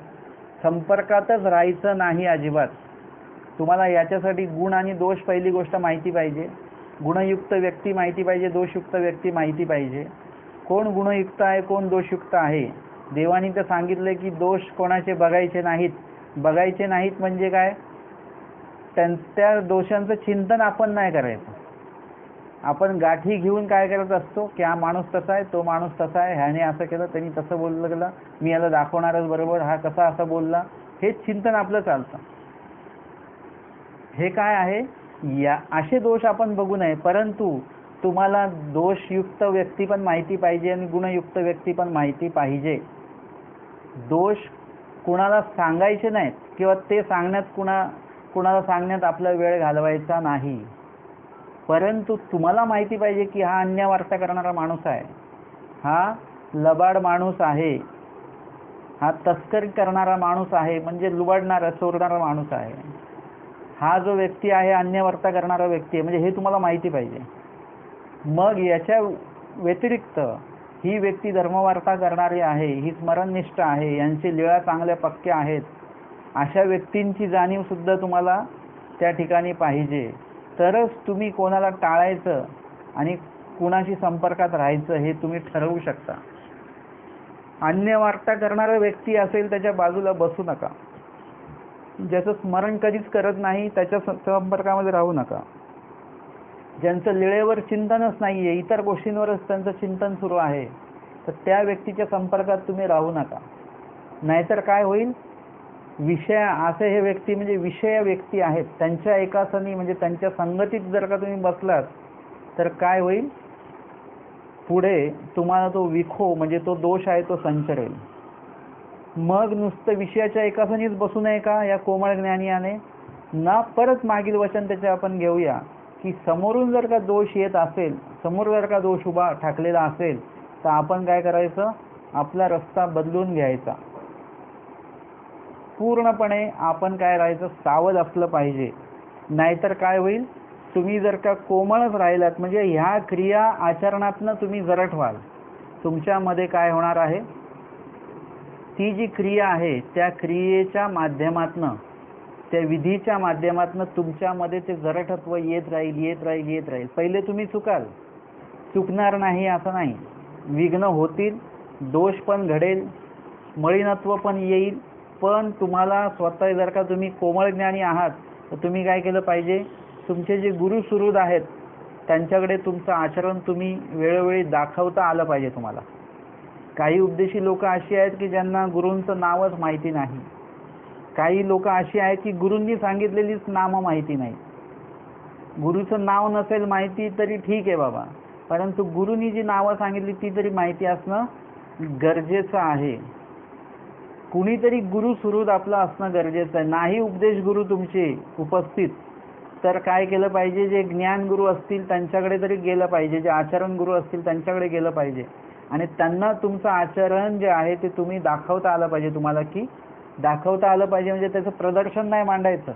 Speaker 2: संपर्कातच राहायचं नाही अजिबात. तुम्हाला याच्यासाठी गुण आणि दोष पहिली गोष्ट माहिती पाहिजे, गुणयुक्त व्यक्ती माहिती पाहिजे, दोषयुक्त व्यक्ती माहिती पाहिजे. कोण गुणयुक्त आहे, कोण दोषयुक्त आहे. देवानी तर सांगितले की दोष कोणाचे बघायचे नाहीत. बघायचे नाहीत म्हणजे काय, त्या दोषांचं चिंतन आपण नाही करायचं. आपण गाठी घेऊन काय करत असतो की हा माणूस तसा आहे, तो माणूस तसा आहे, ह्याने असं केलं, त्यांनी तसं बोललं गेलं, मी याला दाखवणारच बरोबर, हा कसा असं बोलला, हे चिंतन आपलं चालतं. हे काय आहे, या असे दोष आपण बघू नये. परंतु तुम्हाला दोषयुक्त व्यक्ती पण माहिती पाहिजे आणि गुणयुक्त व्यक्ती पण माहिती पाहिजे. दोष कुणाला सांगायचे नाहीत किंवा ते सांगण्यात कुणाला सांगण्यात आपला वेळ घालवायचा नाही. परंतु तुम्हाला माहिती पाहिजे की हा अन्यवार्ता करणारा माणूस आहे, हा लबाड माणूस आहे, हा तस्करी करणारा माणूस आहे, म्हणजे लुबाडणारा चोरणारा माणूस आहे. हा जो व्यक्ती आहे अन्यवार्ता करणारा व्यक्ती आहे, म्हणजे हे तुम्हाला माहिती पाहिजे. मग याच्या व्यतिरिक्त ही व्यक्ती धर्मवार्ता करणारी आहे, ही स्मरणनिष्ठ आहे, यांची लीळा चांगल्या पक्क्या आहेत, अशा व्यक्तींची जाणीव सुद्धा तुम्हाला त्या ठिकाणी पाहिजे. तरच तुम्ही कोणाला टाळायचं आणि कुणाशी संपर्कात राहायचं हे तुम्ही ठरवू शकता. अन्यवार्ता करणारा व्यक्ती असेल त्याच्या बाजूला बसू नका. ज्याचं स्मरण कधीच करत नाही त्याच्या संपर्कामध्ये राहू नका. ज्यांचं लीळेवर चिंतनच नाहीये, इतर गोष्टींवरच त्यांचं चिंतन सुरू आहे, तर त्या व्यक्तीच्या संपर्कात तुम्ही राहू नका. नाहीतर काय होईल, असे हे व्यक्ती म्हणजे विषय व्यक्ती आहेत, त्यांच्या एकासनी म्हणजे त्यांच्या संगतीत जर का तुम्ही बसलात तर काय होईल, पुढे तुम्हाला तो विखो म्हणजे तो दोष आहे तो संचरेल. मग नुसतं विषयाच्या एकासनीच बसू नये का या कोमळ ज्ञानियाने ना. परत मागील वचन त्याचे आपण घेऊया की समोरून जर का दोष येत असेल, समोर जर का दोष उभा ठाकलेला असेल, तर आपण काय करायचं, आपला रस्ता बदलून घ्यायचा. पूर्णपणे आपण काय राहायचं, सावध असलं पाहिजे. नाहीतर काय होईल, तुम्ही जर का कोमळच राहिलात म्हणजे ह्या क्रिया आचरणातनं तुम्ही जरट व्हाल. तुमच्यामध्ये काय होणार आहे, ती जी क्रिया आहे त्या क्रियेच्या माध्यमातनं, त्या विधीच्या माध्यमातनं तुमच्यामध्ये ते जरठत्व येत राहील. पहिले तुम्ही चुकणार नाही असं नाही, विघ्न होतील, दोष पण घडेल, मळीनत्व पण येईल. पण तुम्हाला स्वतः जर का तुम्ही कोमळ ज्ञानी आहात तर तुम्ही काय केलं पाहिजे, तुमचे जे गुरु सुहृद आहेत त्यांच्याकडे तुमचं आचरण तुम्ही वेळोवेळी दाखवता आलं पाहिजे तुम्हाला. काही उपदेशी लोक अशी आहेत की ज्यांना गुरूंचं नावच माहिती नाही. काही लोक अशी आहेत की गुरूंनी सांगितलेलीच नामं माहिती नाही. गुरुचं नाव नसेल माहिती तरी ठीक आहे बाबा, परंतु गुरूंनी जी नावं सांगितली ती तरी माहिती असणं गरजेचं आहे. कुणीतरी गुरु सुहृद आपला असणं गरजेचं आहे. नाही उपदेश गुरु तुमचे उपस्थित तर काय केलं पाहिजे, जे ज्ञान गुरु असतील त्यांच्याकडे तरी गेलं पाहिजे, जे आचरण गुरु असतील त्यांच्याकडे गेलं पाहिजे आणि त्यांना तुमचं आचरण जे आहे ते तुम्ही दाखवता आलं पाहिजे. तुम्हाला की दाखवता आलं पाहिजे म्हणजे त्याचं प्रदर्शन नाही मांडायचं.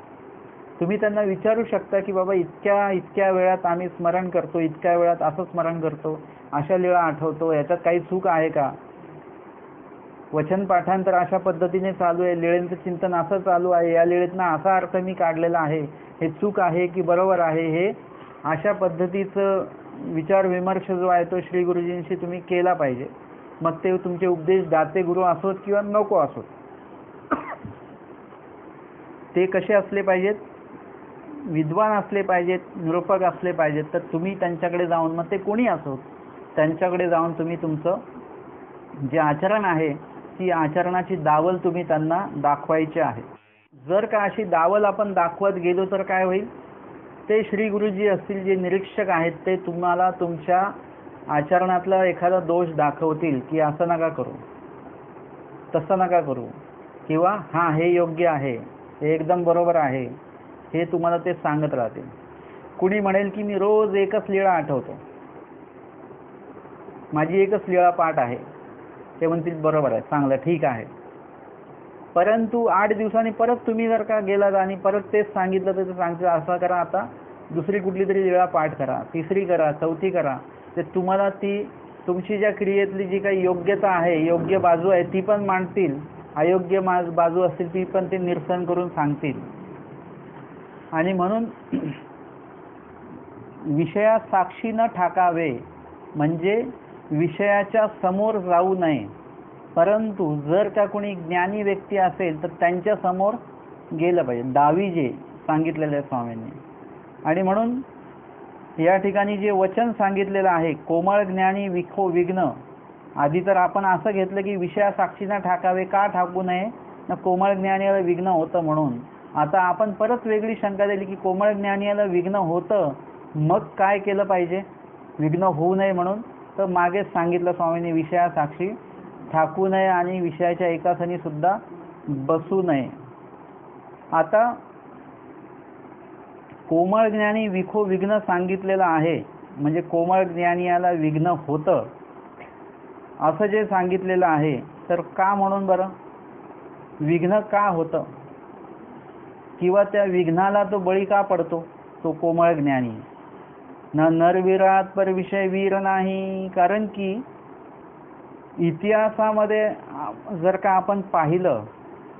Speaker 2: तुम्ही त्यांना विचारू शकता की बाबा इतक्या वेळात आम्ही स्मरण करतो, इतक्या वेळात असं स्मरण करतो, अशा लीळा आठवतो, याच्यात काही चूक आहे का. वचन पाठांतर अशा पद्धतीने चालू आहे, लीळेचं चिंतन असं चालू आहे, या लीळेतनं असा अर्थ मी काढलेला आहे, हे चूक आहे की बरोबर आहे, हे अशा पद्धतीचं विचार विमर्श जो आहे तो श्री गुरुजींशी तुम्ही केला पाहिजे. मग ते तुमचे उपदेश दाते गुरु असोत किंवा नको असोत, ते कसे असले पाहिजेत, विद्वान असले पाहिजेत, निरूपक असले पाहिजेत, तर तुम्ही त्यांच्याकडे जाऊन, मग ते कोणी असो, त्यांच्याकडे जाऊन तुम्ही तुमचं जे आचरण आहे ती आचरणाची दावल तुम्ही त्यांना दाखवायची आहे. जर का अशी दावल आपण दाखवत गेलो तर काय होईल, ते श्री गुरुजी असतील जे निरीक्षक आहेत ते तुम्हाला तुमच्या आचरणातला एखादा दोष दाखवतील की असं नका करू, तसं नका करू, किंवा हां हे योग्य आहे, हे एकदम बरोबर आहे, हे तुम्हाला ते सांगत राहतील. कुणी म्हणेल की मी रोज एकच लीळा आठवतो, माझी एकच लीळा पाठ आहे, ते म्हणतील बरोबर आहे, चांगलं, ठीक आहे. परंतु 8 दिवसांनी परत तुम्ही जर का गेलात आणि परत तेच सांगितलं तर ते सांगतील असं करा, आता दुसरी कुठली तरी लीळा पाठ करा, तिसरी करा, चौथी करा. ते तुम्हाला ती तुमची ज्या क्रियेतली जी काही योग्यता आहे, योग्य बाजू आहे ती पण मांडतील, अयोग्य बाजू असतील ती पण ते निरसन करून सांगतील. आणि म्हणून विषया साक्षी न ठाकावे, म्हणजे विषयाच्या समोर जाऊ नये. परंतु जर का कोणी ज्ञानी व्यक्ती असेल तर त्यांच्या समोर गेलं पाहिजे, दावी जे सांगितलेलं आहे स्वामींनी. आणि म्हणून या ठिकाणी जे वचन सांगितलेलं आहे, कोमळ ज्ञानी विखो विघ्न. आधी तर आपण असं घेतलं की विषया साक्षीना ठाकावे, का ठाकू नये ना, कोमळ ज्ञानीला विघ्न होतं म्हणून. आता आपण परत वेगळी शंका दिली की कोमळ ज्ञानीला विघ्न होतं, मग काय केलं पाहिजे विघ्न होऊ नये म्हणून. तर मागेच सांगितलं स्वामींनी, विषया साक्षी ठाकू नये आणि विषयाच्या एकासनी सुद्धा बसू नये. आता कोमळ ज्ञानी विखो विघ्न सांगितलेलं आहे, म्हणजे कोमळ ज्ञानी याला विघ्न होतं असं जे सांगितलेलं आहे, तर का म्हणून बरं विघ्न का होतं, किंवा त्या विघ्नाला तो बळी का पडतो तो कोमळ ज्ञानी. न नरवीरात पर विषय वीर नाही. कारण की इतिहासामध्ये जर का आपण पाहिलं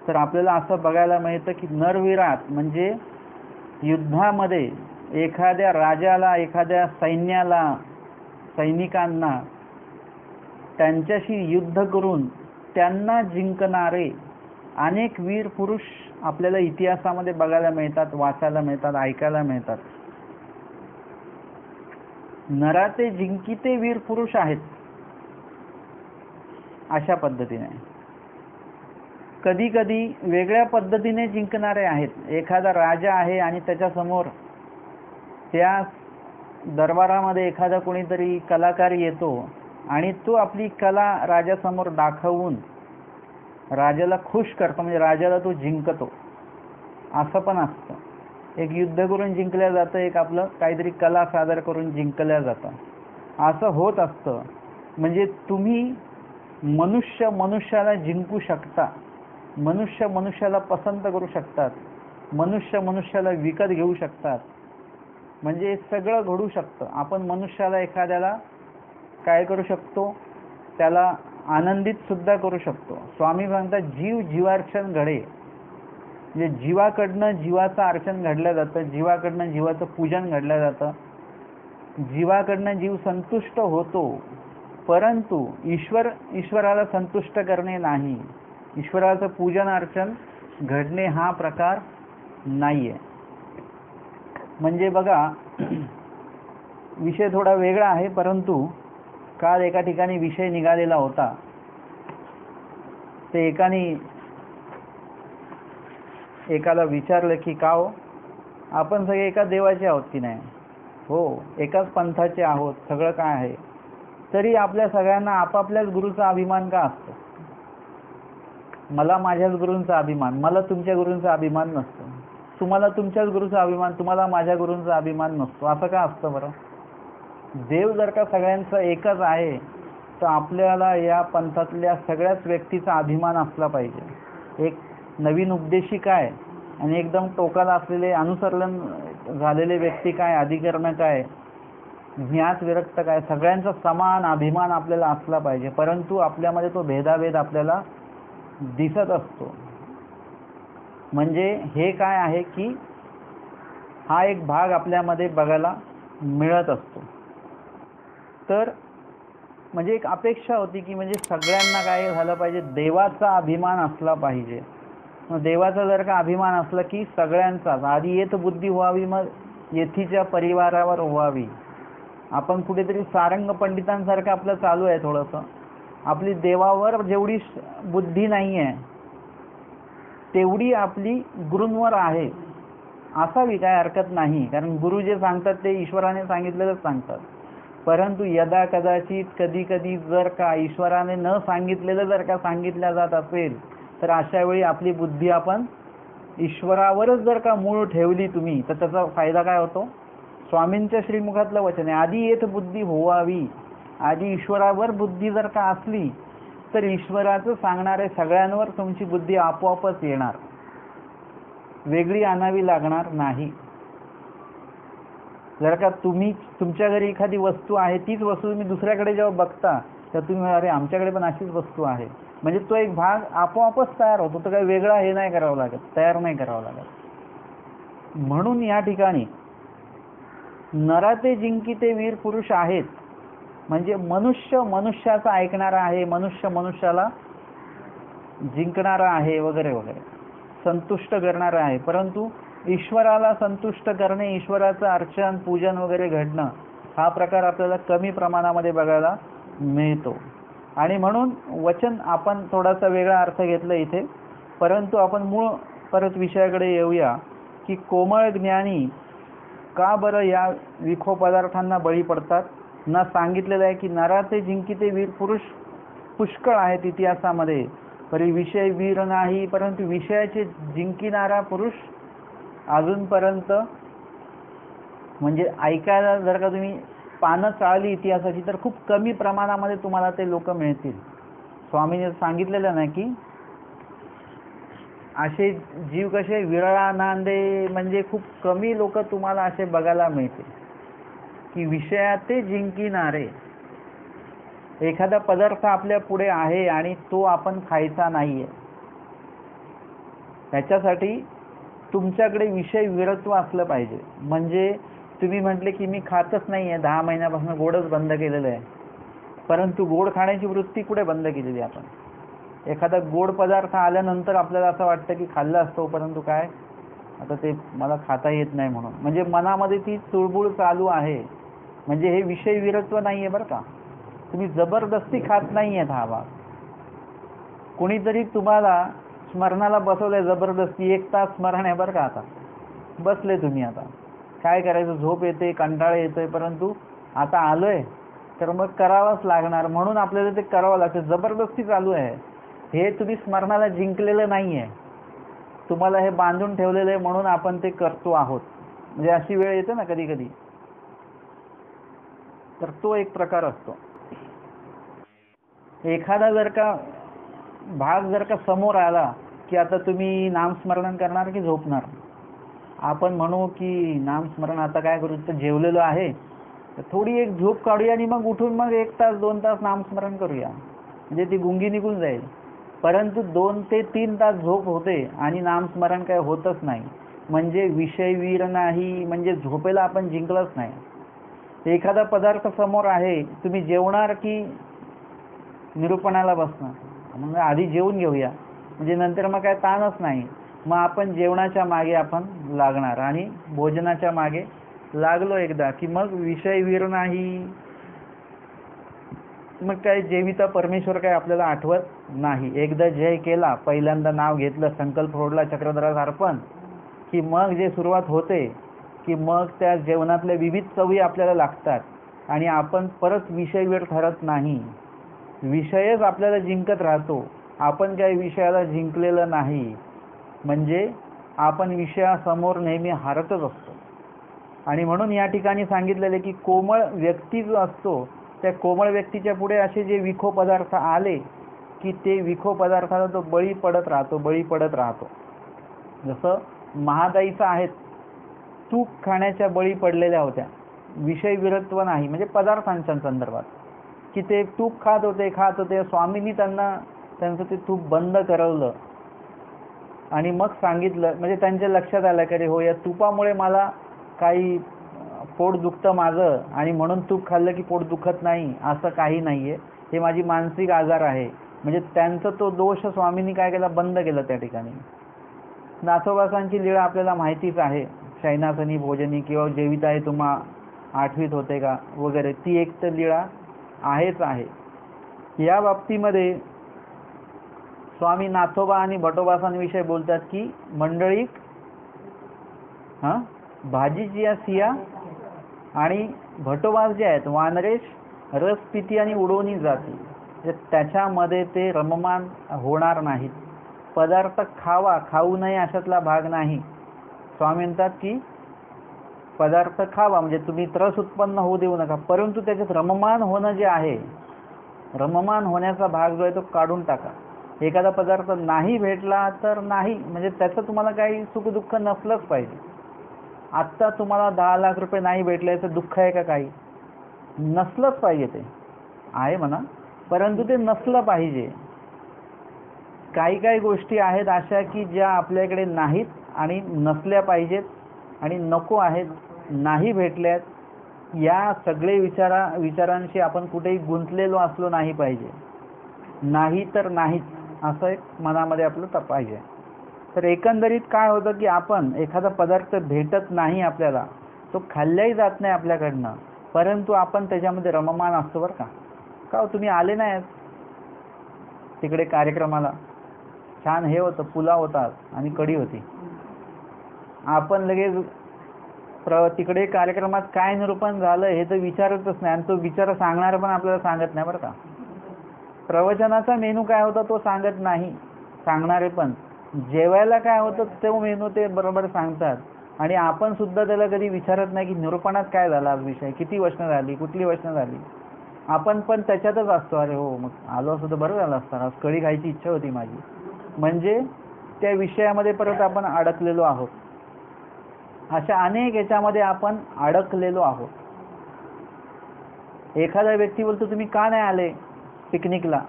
Speaker 2: तर आपल्याला असं बघायला मिळतं की नरवीरात म्हणजे युद्धामध्ये एखाद्या राजाला, एखाद्या सैन्याला, सैनिकांना त्यांच्याशी युद्ध करून त्यांना जिंकणारे अनेक वीर पुरुष आपल्याला इतिहासामध्ये बघायला मिळतात, वाचायला मिळतात, ऐकायला मिळतात. नराते जिंकिते वीर पुरुष आहेत अशा पद्धतीने. कधी कधी वेगळ्या पद्धतीने जिंकणारे आहेत. एखादा राजा आहे आणि त्याच्यासमोर त्या दरबारामध्ये एखादा कोणीतरी कलाकार येतो आणि तो आपली कला राजासमोर दाखवून राजाला खुश करतो, म्हणजे राजाला तो जिंकतो. असं पण असतं, एक युद्ध करून जिंकल्या जातं, एक आपलं काहीतरी कला सादर करून जिंकल्या जातं, असं होत असतं. म्हणजे तुम्ही मनुष्य मनुष्याला जिंकू शकता, मनुष्य मनुष्याला पसंत करू शकतात, मनुष्य मनुष्याला विकत घेऊ शकतात, म्हणजे सगळं घडू शकतं. आपण मनुष्याला एखाद्याला काय करू शकतो, त्याला आनंदित सुद्धा करू शकतो. स्वामी म्हणतात जीव जीवार्चन घडे, म्हणजे जीवाकडनं जीवाचं अर्चन घडलं जातं, जीवाकडनं जीवाचं पूजन घडलं जातं, जीवाकडनं जीव संतुष्ट होतो. परंतु ईश्वराला संतुष्ट करणे नाही, ईश्वराचं पूजन अर्चन घडणे हा प्रकार नाही आहे. म्हणजे बघा विषय थोडा वेगळा आहे, परंतु काल एका ठिकाणी विषय निघालेला होता. ते एकाला विचारलं की का हो, आपण सगळे एका देवाचे आहोत की नाही, हो एकाच पंथाचे आहोत, सगळं काय आहे, तरी आपल्या सगळ्यांना आपापल्याच गुरुचा अभिमान का असतो. मला माझ्याच गुरूंचा अभिमान, मला तुमच्या गुरूंचा अभिमान नसतो, तुम्हाला तुमच्याच गुरूचा अभिमान, तुम्हाला माझ्या गुरूंचा अभिमान नसतो, असं का असतं बरं. देव जर का सगळ्यांचा एकच आहे तर आपल्याला या पंथातल्या सगळ्याच व्यक्तीचा अभिमान असला पाहिजे. एक नवीन उपदेशी काय आणि एकदम टोकाला असलेले अनुसरण झालेले व्यक्ती काय, अधिकरण काय, ज्ञात विरक्त काय, सगळ्यांचा समान अभिमान आपल्याला असला पाहिजे. परंतु आपल्यामध्ये तो भेदाभेद आपल्याला दिसत असतो. म्हणजे हे काय आहे की हा एक भाग आपल्यामध्ये बघायला मिळत असतो. तर म्हणजे एक अपेक्षा होती की म्हणजे सगळ्यांना काय झालं पाहिजे, देवाचा अभिमान असला पाहिजे. देवाचा जर का अभिमान असला की सगळ्यांचाच आधी येत बुद्धी व्हावी, मग येथीच्या परिवारावर व्हावी. आपण कुठेतरी सारंग पंडितांसारखं आपलं चालू आहे थोडंसं. आपली देवावर जेवढी बुद्धी नाही आहे तेवढी आपली गुरूंवर आहे, असावी, काय हरकत नाही. कारण गुरु जे सांगतात ते ईश्वराने सांगितलेलंच सांगतात. परंतु यदा कदाचित कधी कधी जर का ईश्वराने न सांगितलेलं जर का सांगितलं जात असेल तर अशा वेळी आपली बुद्धी आपण ईश्वरावरच जर का मूळ ठेवली तुम्ही, तर त्याचा फायदा काय होतो? स्वामींच्या श्रीमुखातलं वचन आहे, आधी येत बुद्धी होवावी. आधी ईश्वरावर बुद्धी जर का असली तर ईश्वराचं सांगणारे सगळ्यांवर तुमची बुद्धी आपोआपच येणार, वेगळी आणावी लागणार नाही. जर का तुम्ही तुमच्या घरी एखादी वस्तू आहे, तीच वस्तू तुम्ही दुसऱ्याकडे जेव्हा बघता तर तुम्ही अरे आमच्याकडे पण अशीच वस्तू आहे, म्हणजे तो एक भाग आपोआपच तयार होतो. तो काही वेगळा हे नाही करावं लागत, तयार नाही करावं लागत. म्हणून या ठिकाणी नराते जिंकिते वीर पुरुष आहेत, म्हणजे मनुष्य मनुष्याचा ऐकणारा आहे, मनुष्य मनुष्याला जिंकणारा आहे वगैरे वगैरे, संतुष्ट करणारा आहे. परंतु ईश्वराला संतुष्ट करणे, ईश्वराचं अर्चन पूजन वगैरे घडणं, हा प्रकार आपल्याला कमी प्रमाणामध्ये बघायला मिळतो. आणि म्हणून वचन आपण थोडासा वेगळा अर्थ घेतला इथे. परंतु आपण मूळ परत विषयाकडे येऊया की कोमळ ज्ञानी का बरं या विखो पदार्थांना बळी पडतात. ना सांगितलेलं आहे की नराते जिंकिते वीर पुरुष पुष्कळ आहेत इतिहासामध्ये, परी विषय वीर नाही, परंतु विषयाचे जिंकिणारा पुरुष अजूनपर्यंत, म्हणजे ऐकायला जर का तुम्ही पानं चाळली इतिहासाची तर खूप कमी प्रमाणामध्ये तुम्हाला ते लोक मिळतील. स्वामीने सांगितलेलं नाही की असे जीव कसे विरळा नांदे, म्हणजे खूप कमी लोक तुम्हाला असे बघायला मिळतील की विषयाते जिंकिणारे. एखादा पदार्थ आपल्या पुढे आहे आणि तो आपण खायचा नाहीये, त्याच्यासाठी तुमच्याकडे विषय विरत्व असलं पाहिजे. म्हणजे तुम्ही म्हटले की मी खातच नाहीये, 10 महिन्यापासून गोडच बंद केलेलं आहे, परंतु गोड खाण्याची वृत्ती कुठे बंद केलेली आपण? एखादा गोड पदार्थ आल्यानंतर आपल्याला असं वाटतं की खाल्लं असतो, परंतु काय आता ते मला खाता येत नाही म्हणून, म्हणजे मनामध्ये ती चुळबुळ चालू आहे. म्हणजे हे विषय विरत्व नाहीये बरं का, तुम्ही जबरदस्ती खात नाहीयेत. हा भाग कोणीतरी तुम्हाला स्मरणाला बसवलंय जबरदस्ती, 1 तास स्मरण आहे बरं का, आता बसले तुम्ही, आता काय करायचं, झोप येते, कंटाळा येतोय, परंतु आता आलोय तर मग करावंच लागणार, म्हणून आपल्याला ते करावं लागतं. जबरदस्ती चालू आहे, हे तुम्ही स्मरणाला जिंकलेलं नाहीये, तुम्हाला हे बांधून ठेवलेलं आहे, म्हणून आपण ते करतो आहोत. म्हणजे अशी वेळ येते ना कधी कधी, तर तो एक प्रकार असतो. एखादा जर का भाग जर का समोर आला की आता तुम्ही नामस्मरण करणार की झोपणार, आपण म्हणू की नामस्मरण आता काय करू, तर जेवलेलो आहे तर थोडी एक झोप काढूया आणि मग उठून मग 1 तास 2 तास नामस्मरण करूया, म्हणजे ती गुंगी निघून जाईल. परंतु 2 ते 3 तास झोप होते आणि नामस्मरण काय होतच नाही, म्हणजे विषय वीर नाही, म्हणजे झोपेला आपण जिंकलंच नाही. एखादा पदार्थ समोर आहे, तुम्ही जेवणार की निरूपणाला बसणार, मग आधी जेवून घेऊया, म्हणजे नंतर मग काय ताणच नाही. मग आपण जेवणाच्या मागे आपण लागणार, आणि भोजनाच्या मागे लागलो एकदा की मग विषय वीर नाही, मग काय जेविता परमेश्वर काय आपल्याला आठवत नाही. एकदा जय केला, पहिल्यांदा नाव घेतलं, संकल्प फोडला, चक्रधरास अर्पण, की मग जे सुरुवात होते की मग त्या जेवणातल्या विविध चवी आपल्याला लागतात आणि आपण परत विषयवीर ठरत नाही, विषयच आपल्याला जिंकत राहतो. आपण काही विषयाला जिंकलेलं नाही, म्हणजे आपण विषयासमोर नेहमी हारतच असतो. आणि म्हणून या ठिकाणी सांगितलेले की कोमळ व्यक्ती जो असतो, त्या कोमळ व्यक्तीच्या पुढे असे जे विखो पदार्थ आले की ते विखो पदार्थाला तो बळी पडत राहतो. जसं महादाईचा आहेत, तूप खाण्याच्या बळी पडलेल्या होत्या, विषय विरत्व नाही, म्हणजे पदार्थांच्या संदर्भात, की ते तूप खात होते. स्वामींनी त्यांचं ते तूप बंद करवलं आणि मग सांगितलं, म्हणजे त्यांच्या लक्षात आलं की हो, या तुपामुळे मला काही पोट दुखतं माझं आणि म्हणून तूप खाल्लं की पोट दुखत नाही, असं काही नाहीये, हे माझी मानसिक आजार आहे. म्हणजे त्यांचा तो दोष स्वामींनी काय केला, बंद केला त्या ठिकाणी. नाथोबासांची लीळा आपल्याला माहितीच आहे. शयनासनी भोजनी किंवा जेविताय तुम्हा आठवीत होते का वगैरे, ती एक तर लीळा आहेच आहे. या बाबतीमध्ये स्वामी नाथोबा आणि भटोबासांविषयी बोलतात की मंडळी भाजीची या सिया आणि भटोबास जे आहेत वानरेश रस पिती आणि उडवणी जाती, त्याच्यामध्ये ते रममान होणार नाहीत. पदार्थ खावा खाऊ नये अशातला भाग नाही. स्वामी म्हणतात की पदार्थ खावा म्हणजे तुम्ही त्रस उत्पन्न होऊ देऊ नका, परंतु त्याच्यात रममान होणं जे आहे, रममान होण्याचा भाग जो आहे तो काढून टाका. एखादा पदार्थ नाही भेटला तर नाही, म्हणजे त्याचं तुम्हाला काही सुखदुःख नसलंच पाहिजे. आत्ता तुम्हाला 10 लाख रुपये नाही भेटले तर दुःख आहे का? काही नसलंच पाहिजे. ते आहे म्हणा, परंतु ते नसलं पाहिजे. काही काही गोष्टी आहेत अशा की ज्या आपल्याकडे नाहीत आणि नसल्या पाहिजेत आणि नको आहेत, नाही भेटल्यात. या सगळे विचारांशी आपण कुठेही गुंतलेलो असलो नाही पाहिजे. नाही तर नाहीच असं एक मनामध्ये आपलं पाहिजे. तर एकंदरीत काय होतं की आपण एखादा पदार्थ भेटत नाही आपल्याला, तो खाल्लाही जात नाही आपल्याकडनं, परंतु आपण त्याच्यामध्ये रममान असतो बरं का. का तुम्ही आले नाहीत तिकडे कार्यक्रमाला? छान हे होतं, पुलाव होता आणि कढी होती. आपण लगेच तिकडे कार्यक्रमात काय निरूपण झालं हे तर विचारतच नाही, आणि तो विचार सांगणार पण आपल्याला सांगत नाही बरं का. प्रवचनाचा मेनू काय होता तो सांगत नाही सांगणारे, पण जेवायला काय होतं तो मेनू ते बरोबर सांगतात. आणि आपण सुद्धा त्याला कधी विचारत नाही की निरूपणात काय झाला, आज विषय किती वचनं झाली, कुठली वचनं झाली. आपण पण त्याच्यातच असतो. अरे हो, मग आलो असतो तर बरं झालं असतं, आज कढी खायची इच्छा होती माझी. म्हणजे त्या विषयामध्ये परत आपण अडकलेलो आहोत. अशा अनेक याच्यामध्ये आपण अडकलेलो आहोत. एखादा व्यक्ती बोलतो तुम्ही का नाही आले पिकनिकला?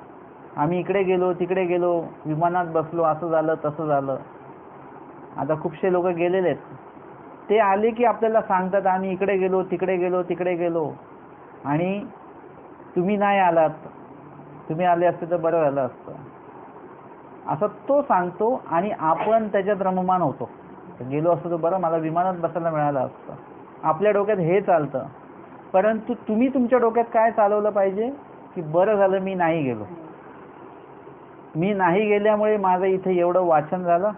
Speaker 2: आम्ही इकडे गेलो तिकडे गेलो, विमानात बसलो, असं झालं तसं झालं. आता खूपसे लोक गेलेले आहेत. ते आले की आपल्याला सांगतात आम्ही इकडे गेलो तिकडे गेलो तिकडे गेलो, आणि तुम्ही नाही आलात, तुम्ही आले असते तर बरं झालं असतं असं तो सांगतो. आणि आपण त्याच्यात रममान होतो. गेलो असतो तर बरं, मला विमानात बसायला मिळालं असतं. आपल्या डोक्यात हे चालतं. परंतु तुम्ही तुमच्या डोक्यात काय चालवलं पाहिजे की बरं झालं मी नाही गेलो. मी नाही गेल्यामुळे माझं इथे एवढं वाचन झालं,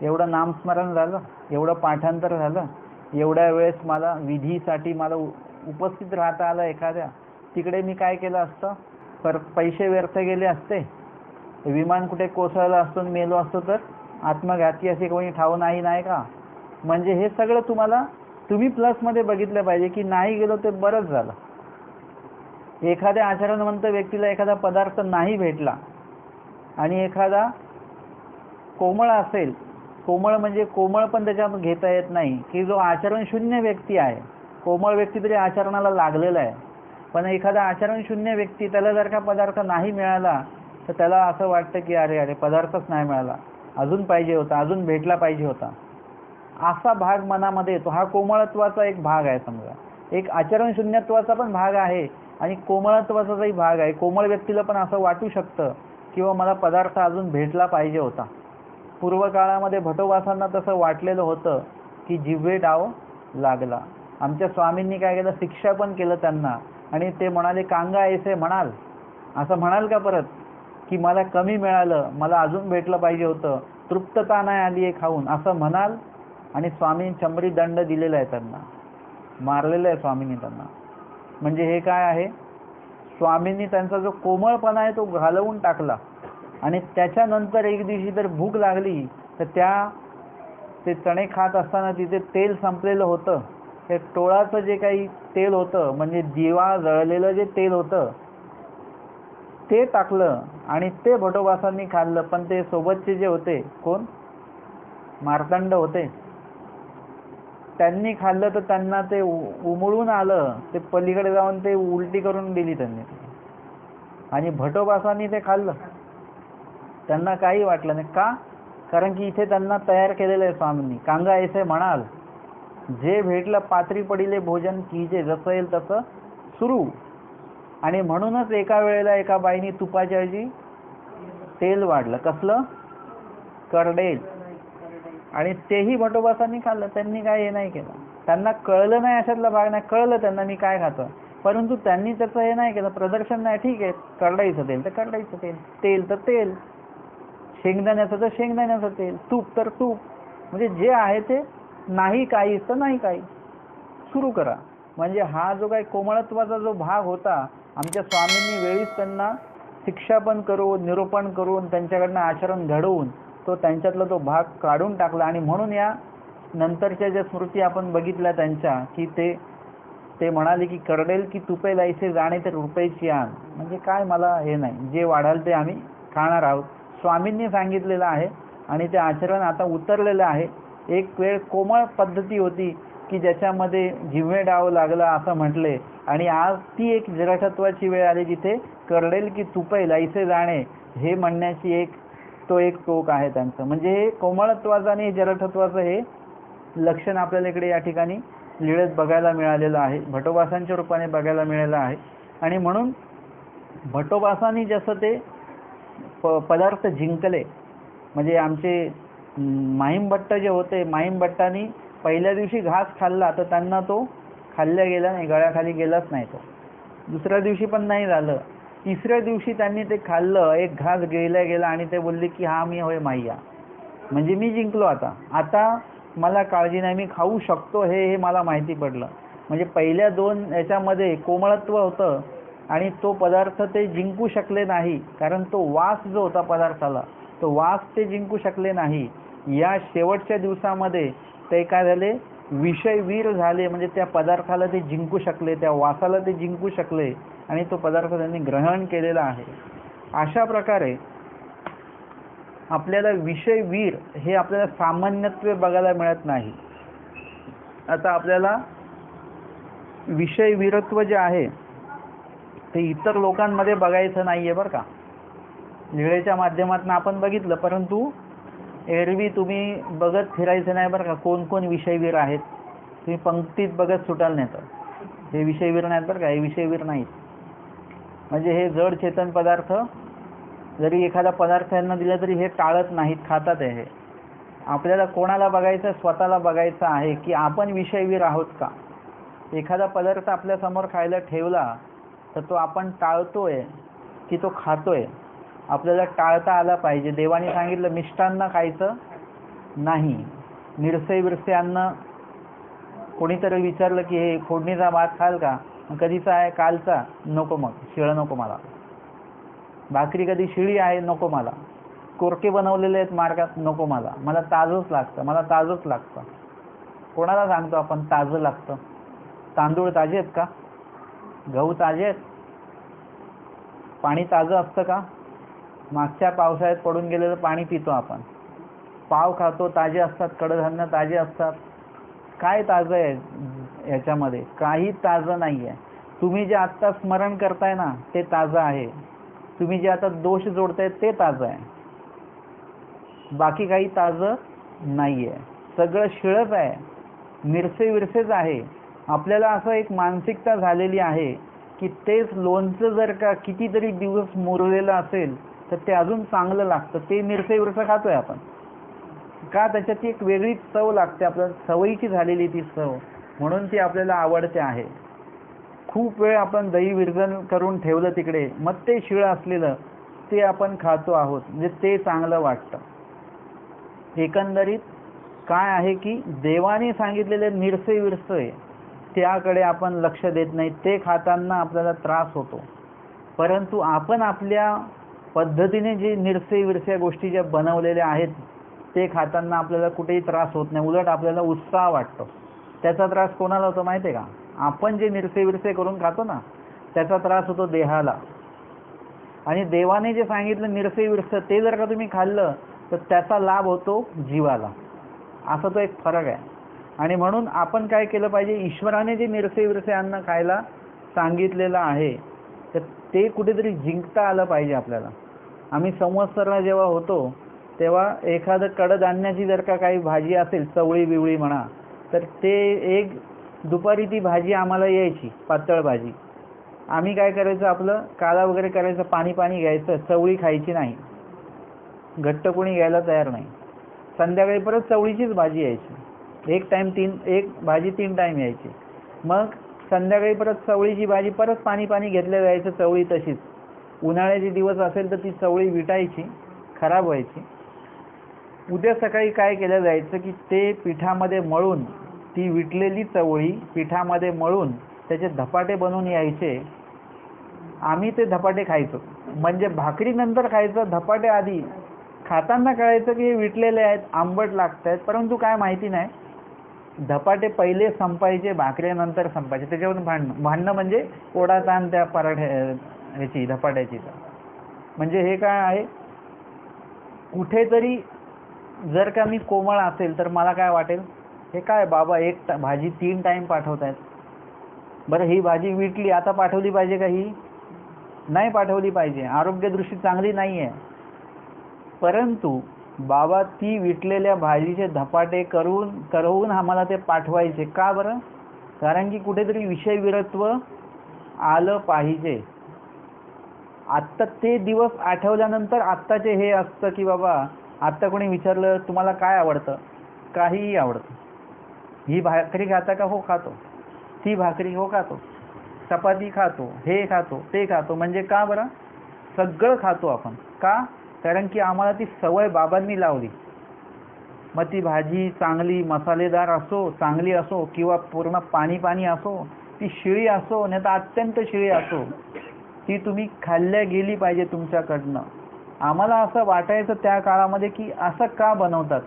Speaker 2: एवढं नामस्मरण झालं, एवढं पाठांतर झालं, एवढ्या वेळेस मला विधीसाठी मला उपस्थित राहता आलं एखाद्या. तिकडे मी काय केलं असतं, पर पैसे व्यर्थ गेले असते, विमान कुठे कोसळलं असतं, मेलो असतो तर आत्मघाती असे कोणी ठाव नाही का. म्हणजे हे सगळं तुम्ही प्लसमध्ये बघितलं पाहिजे की नाही गेलो ते बरंच झालं. एखाद्या आचरणवंत व्यक्तीला एखादा पदार्थ नाही भेटला आणि एखादा कोमळ असेल, कोमळ म्हणजे कोमळ पण त्याच्यात घेता येत नाही, की जो आचरण शून्य व्यक्ती आहे. कोमळ व्यक्ती तरी आचरणाला लागलेला आहे, पण एखादा आचरण शून्य व्यक्ती, त्याला जर का पदार्थ नाही मिळाला तर त्याला असं वाटतं की अरे अरे पदार्थच नाही मिळाला, अजून पाहिजे होता, अजून भेटला पाहिजे होता, असा भाग मनामध्ये येतो. हा कोमळत्वाचा एक भाग आहे. समजा एक आचरण शून्यत्वाचा पण भाग आहे आणि कोमळत्वाचाही भाग आहे. कोमळ व्यक्तीला पण असं वाटू शकतं किंवा मला पदार्थ अजून भेटला पाहिजे होता. पूर्वकाळामध्ये भटोबासांना तसं वाटलेलं होतं की जिव्हे डाव लागला. आमच्या स्वामींनी काय केलं, शिक्षा पण केलं त्यांना, आणि ते म्हणाले कांगा ऐसे म्हणाल, असं म्हणाल का परत की मला कमी मिळालं, मला अजून भेटलं पाहिजे होतं, तृप्तता नाही आली आहे खाऊन, असं म्हणाल. आणि स्वामी चमरी दंड दिलेला आहे, त्यांना मारलेलं आहे स्वामींनी त्यांना. म्हणजे हे काय आहे, स्वामींनी त्यांचा जो कोमळपणा आहे तो घालवून टाकला. आणि त्याच्यानंतर एक दिवशी जर भूक लागली तर ते चणे खात असताना तिथे तेल संपलेलं होतं. ते टोळाचं जे काही तेल होतं, म्हणजे दिवा जळलेलं जे तेल होतं ते टाकलं आणि ते भटोबासांनी खाल्लं. पण ते सोबतचे जे होते, कोण, मार्तंड होते, त्यांनी खाल्लं तर त्यांना ते उमळून आलं. ते पलीकडे जाऊन ते उलटी करून दिली त्यांनी. आणि भटोबासांनी ते खाल्लं, त्यांना काही वाटलं नाही. का? कारण की इथे त्यांना तयार केलेलं आहे स्वामींनी. कांगा ऐसे म्हणाल, जे भेटलं पात्री पडिले भोजन कीजे, जसं येईल तसं सुरू. आणि म्हणूनच एका वेळेला एका बाईनी तुपाच्या ऐवजी तेल वाढलं. कसलं? करडेल. आणि तेही भटोबासांनी खाल्लं, त्यांनी काय हे नाही केलं. त्यांना कळलं नाही अशातला भाग नाही, कळलं त्यांना मी काय खातो, परंतु त्यांनी त्याचं हे नाही केलं, प्रदर्शन नाही. ठीक आहे, करडाईचं तेल तर करडाईचं तेल, तेल तर तेल, शेंगदाण्याचं तर शेंगदाण्याचं तेल, तूप तर तूप, म्हणजे जे आहे ते नाही काही तर नाही काही, सुरू करा. म्हणजे हा जो काही कोमळत्वाचा जो भाग होता, आमच्या स्वामींनी वेळीच त्यांना शिक्षा पण करून, निरूपण करून, त्यांच्याकडनं आचरण घडवून तो त्यांच्यातला तो भाग काढून टाकला. आणि म्हणून या नंतरच्या ज्या स्मृती आपण बघितल्या त्यांच्या, की ते म्हणाले की करडेल की तुपे लायसे जाणे तर रुपयाची आण. म्हणजे काय, मला हे नाही, जे वाढाल ते आम्ही खाणार आहोत. स्वामींनी सांगितलेलं आहे आणि ते आचरण आता उतरलेलं आहे. एक वेळ कोमळ पद्धती होती की ज्याच्यामध्ये जिव्हे डाव लागला असं म्हटले, आणि आज ती एक जडत्वाची वेळ आली जिथे करडेल की तुपे लायसे जाणे हे म्हणण्याची एक टोक आहे त्यांचं. म्हणजे हे कोमळत्वाचं आणि जडत्वाचं हे लक्षण आपल्याला इकडे या ठिकाणी लिळत बघायला मिळालेलं आहे, भटोबासांच्या रूपाने बघायला मिळालेलं आहे. आणि म्हणून भटोबासांनी जसं ते पदार्थ जिंकले, म्हणजे आमचे माहीमभट्ट जे होते, माहीमभट्टांनी पहिल्या दिवशी घास खाल्ला तर त्यांना तो खाल्ल्या गेला नाही, गळ्याखाली गेलाच नाही तो. दुसऱ्या दिवशी पण नाही झालं. तिसऱ्या दिवशी त्यांनी ते खाल्लं, एक घास गेला आणि ते बोलले की हा मी होय माह्या, म्हणजे मी जिंकलो, आता मला काळजी नाही, मी खाऊ शकतो, हे मला माहिती पडलं. म्हणजे पहिल्या 2 याच्यामध्ये कोमळत्व होतं आणि तो पदार्थ ते जिंकू शकले नाही, कारण तो वास जो होता पदार्थाला, तो वास ते जिंकू शकले नाही. या शेवटच्या दिवसामध्ये ते काय झाले, विषयवीर झाले. म्हणजे त्या पदार्थाला ते जिंकू शकले, त्या वासाला ते जिंकू शकले आणि तो पदार्थ त्यांनी ग्रहण केलेला आहे. अशा प्रकारे आपल्याला विषयवीर हे आपल्याला सामान्यत्वे बघायला मिळत नाही. आता आपल्याला विषयवीरत्व जे आहे ते इतर लोकांमध्ये बघायचं नाहीये बरं का. लीळेच्या माध्यमातून आपण बघितलं, परंतु एरवी तुम्ही बघत फिरायचं नाही बरं का, कोण कोण विषयवीर आहेत. तुम्ही पंक्तीत बघत सुटाल नाही तर हे विषयवीर नाहीत बरं का, हे विषयवीर नाहीत. म्हणजे हे जड चेतन पदार्थ, जरी एखादा पदार्थ यांना दिला तरी हे टाळत नाहीत, खातात. हे आपल्याला कोणाला बघायचं, स्वतःला बघायचं आहे की आपण विषयवीर आहोत का. एखादा पदार्थ आपल्यासमोर खायला ठेवला तर तो आपण टाळतोय की तो खातोय, आपल्याला टाळता आला पाहिजे. देवाने सांगितलं मिष्टान्न खायचं नाही. निरसे विरसे अन्न, कोणीतरी विचारलं की हे फोडणीचा भात खाल का, कधीचा आहे, कालचा, नको, मग शिळं नको मला. भाकरी कधी शिळी आहे, नको मला. कोरके बनवलेले आहेत मार्गात, नको मला, मला ताजंच लागतं, मला ताजंच लागतं. कोणाला सांगतो आपण ताजं लागतं? तांदूळ ताजे आहेत का? गहू ताजे आहेत? पाणी ताजं असतं का? मागच्या पावसाळ्यात पडून गेलेलं पाणी पितो आपण. पाव खातो, ताजे असतात. कडधान्य ताजे असतात. काय ताजं आहे याच्यामध्ये? काही ताजं नाही आहे. तुम्ही जे आत्ता स्मरण करताय ना ते ताजं आहे. तुम्ही जे आता दोष जोडताय ते ताजं आहे, बाकी काही ताजं नाही आहे. सगळं शिळच आहे, मिरसे विरसेच आहे. आपल्याला असं एक मानसिकता झालेली आहे की तेच लोणचं जर का कितीतरी दिवस मुरलेलं असेल तर ते अजून चांगलं लागतं. ते मिरसे विरसं खातोय आपण का? त्याच्यात एक वेगळी चव लागते, आपल्याला सवयीची झालेली ती चव, म्हणून ती आपल्याला आवडते आहे. खूप वेळ आपण दही विरजन करून ठेवलं तिकडे, मग ते शिळं असलेलं ते आपण खातो आहोत, म्हणजे ते चांगलं वाटतं. एकंदरीत काय आहे की देवाने सांगितलेले निरसे विरसे त्याकडे आपण लक्ष देत नाही. ते खाताना आपल्याला त्रास होतो, परंतु आपण आपल्या पद्धतीने जे निरसे विरसे गोष्टी ज्या बनवलेल्या आहेत ते खाताना आपल्याला कुठेही त्रास होत नाही, उलट आपल्याला उत्साह वाटतो. त्याचा त्रास कोणाला होतो माहिती आहे का? आपण जे निरसे विरसे करून खातो ना त्याचा त्रास होतो देहाला. आणि देवाने जे सांगितलं निरसे विरसे ते जर का तुम्ही खाल्लं तर त्याचा लाभ होतो जीवाला. असा तो एक फरक आहे. आणि म्हणून आपण काय केलं पाहिजे, ईश्वराने जे निरसे विरसे अन्न खायला सांगितलेलं आहे तर ते कुठेतरी जिंकता आलं पाहिजे आपल्याला. आम्ही संवत्सरला जेव्हा होतो तेव्हा एखादं कडधान्याची जर का काही भाजी असेल, चवळी बिवळी म्हणा, तर ते एक दुपारी ती भाजी आम्हाला यायची, पातळ भाजी. आम्ही काय करायचं, आपलं काला वगैरे करायचं, पाणी पाणी घ्यायचं, चवळी खायची नाही, घट्ट कोणी घ्यायला तयार नाही. संध्याकाळी परत चवळीचीच भाजी यायची, एक भाजी 3 टाइम यायची. मग संध्याकाळी परत चवळीची भाजी, परत पाणी घेतलं जायचं, चवळी तशीच. उन्हाळ्याचे दिवस असेल तर ती चवळी विटायची, खराब व्हायची. उद्या सकाळी काय केलं जायचं की ते पिठामध्ये मळून, ती विटलेली चवळी पिठामध्ये मळून त्याचे धपाटे बनवून यायचे. आम्ही ते धपाटे खायचो. म्हणजे भाकरी नंतर खायचं, धपाटे आधी. खाताना कळायचं की हे विटलेले आहेत, आंबट लागत आहेत, परंतु काय माहिती नाही, धपाटे पहिले संपायचे, भाकरी नंतर संपायचे. त्याच्यावरून भांडणं म्हणजे ओढाताण त्या ह्याची, धपाट्याची. म्हणजे हे काय आहे, कुठेतरी जर का मी कोमळ असेल तर मला काय वाटेल, हे काय बाबा एक भाजी 3 टाइम पाठवत आहेत, बरं ही भाजी विटली, आता पाठवली पाहिजे का? ही नाही पाठवली पाहिजे, आरोग्यदृष्टी चांगली नाही आहे. परंतु बाबा ती विटलेल्या भाजीचे धपाटे करून आम्हाला ते पाठवायचे. का बरं? कारण की कुठेतरी विषय विरत्व आलं पाहिजे. आत्ता ते दिवस आठवल्यानंतर आत्ताचे हे असतं की बाबा आत्ता कोणी विचारलं तुम्हाला काय आवडतं, काहीही आवडतं. ही भाकरी खाता का? हो खातो. ती भाकरी? हो खातो. चपाती खातो, हे खातो, ते खातो. म्हणजे का बरं? सगळं खातो आपण. का? कारण की आम्हाला ती सवय बाबांनी लावली. मग ती भाजी चांगली मसालेदार असो, चांगली असो, किंवा पूर्ण पाणी असो, ती शिळी असो नाही तर अत्यंत शिळी असो, ती तुम्ही खाल्ल्या गेली पाहिजे तुमच्याकडनं. आम्हाला असं वाटायचं त्या काळामध्ये की असं का बनवतात,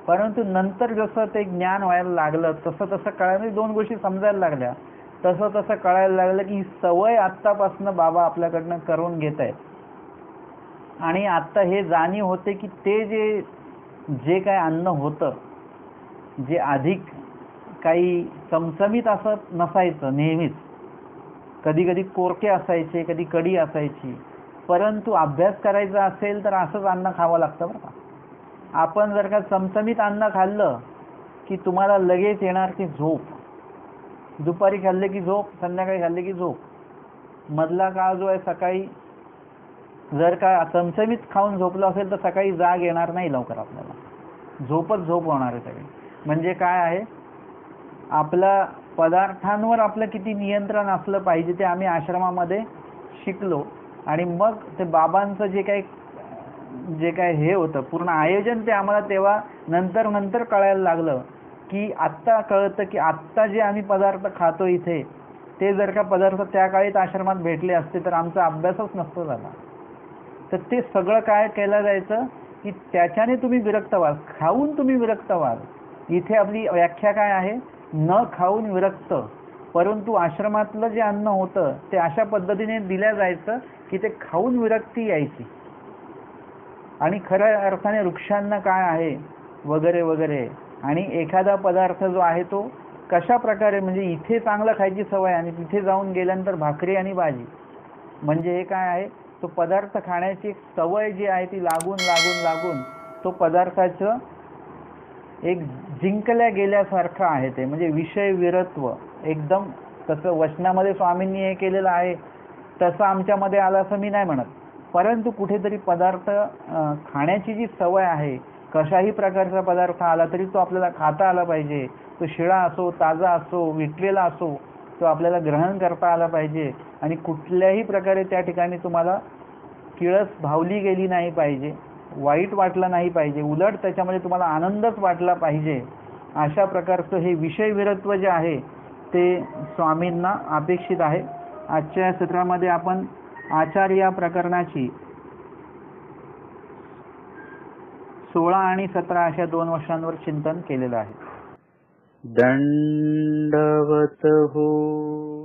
Speaker 2: परंतु नंतर जसं ते ज्ञान व्हायला लागलं तसं कळायला, 2 गोष्टी समजायला लागल्या. तसं कळायला लागलं की ही सवय आत्तापासून बाबा आपल्याकडनं करून घेत आहेत. आणि आत्ता हे जाणीव होते की ते जे काय अन्न होतं, जे अधिक काही चमचमीत असं नसायचं, नेहमीच कधी कोरके असायचे, कधी कढी असायची. परंतु अभ्यास करायचा असेल तर असंच अन्न खावं लागतं बरं का. आपण जर का चमचमीत अन्न खाल्लं की तुम्हाला लगेच येणार की झोप. दुपारी खाल्ले की झोप, संध्याकाळी खाल्ले की झोप. मधला काळ जो आहे, सकाळी जर का चमचमीत खाऊन झोपलं असेल तर सकाळी जाग येणार नाही लवकर आपल्याला, झोप होणार आहे सगळी. म्हणजे काय आहे, आपल्या पदार्थांवर आपलं किती नियंत्रण असलं पाहिजे ते आम्ही आश्रमामध्ये शिकलो. आणि मग ते बाबांचं जे काय हे होतं पूर्ण आयोजन, ते आम्हाला तेव्हा नंतर कळायला लागलं की आत्ता कळतं की आत्ता जे आम्ही पदार्थ खातो इथे, ते जर का पदार्थ त्या काळीत आश्रमात भेटले असते तर आमचा अभ्यासच नसतो झाला. तर ते सगळं काय केलं जायचं की त्याच्याने तुम्ही विरक्त व्हाल, खाऊन तुम्ही विरक्त व्हाल. इथे आपली व्याख्या काय आहे, न खाऊन विरक्त. परंतु आश्रमातलं जे अन्न होतं ते अशा पद्धतीने दिल्या जायचं की ते खाऊन विरक्ती यायची. आणि खऱ्या अर्थाने वृक्षांना काय आहे वगैरे वगैरे. आणि एखादा पदार्थ जो आहे तो कशा प्रकारे, म्हणजे इथे चांगलं खायची सवय आणि तिथे जाऊन गेल्यानंतर भाकरी आणि भाजी. म्हणजे हे काय आहे, तो पदार्थ खाण्याची एक सवय जी आहे ती लागून तो पदार्थाचं एक जिंकल्या गेल्यासारखं आहे ते. म्हणजे विषय विरत्व एकदम, तसं वचनामध्ये स्वामींनी हे केलेलं आहे तसं आमच्यामध्ये आलं असं मी नाही म्हणत. परंतु कुठेतरी पदार्थ खाण्याची जी सवय आहे, कशाही प्रकारचा पदार्थ आला तरी तो आपल्याला खाता आला पाहिजे. तो शिळा असो, ताजा असो, विटलेला असो, तो आपल्याला ग्रहण करता आला पाहिजे. आणि कुठल्याही प्रकारे त्या ठिकाणी तुम्हाला किळस भावली गेली नाही पाहिजे, वाईट वाटलं नाही पाहिजे, उलट त्याच्यामध्ये तुम्हाला आनंदच वाटला पाहिजे. अशा प्रकारचं हे विषय विरत्व जे आहे ते स्वामींना अपेक्षित आहे. आजच्या सत्रामध्ये आपण आचार या प्रकरणाची 16 आणि 17 अशा 2 वर्षांवर चिंतन केलेलं आहे. दंडवत हो.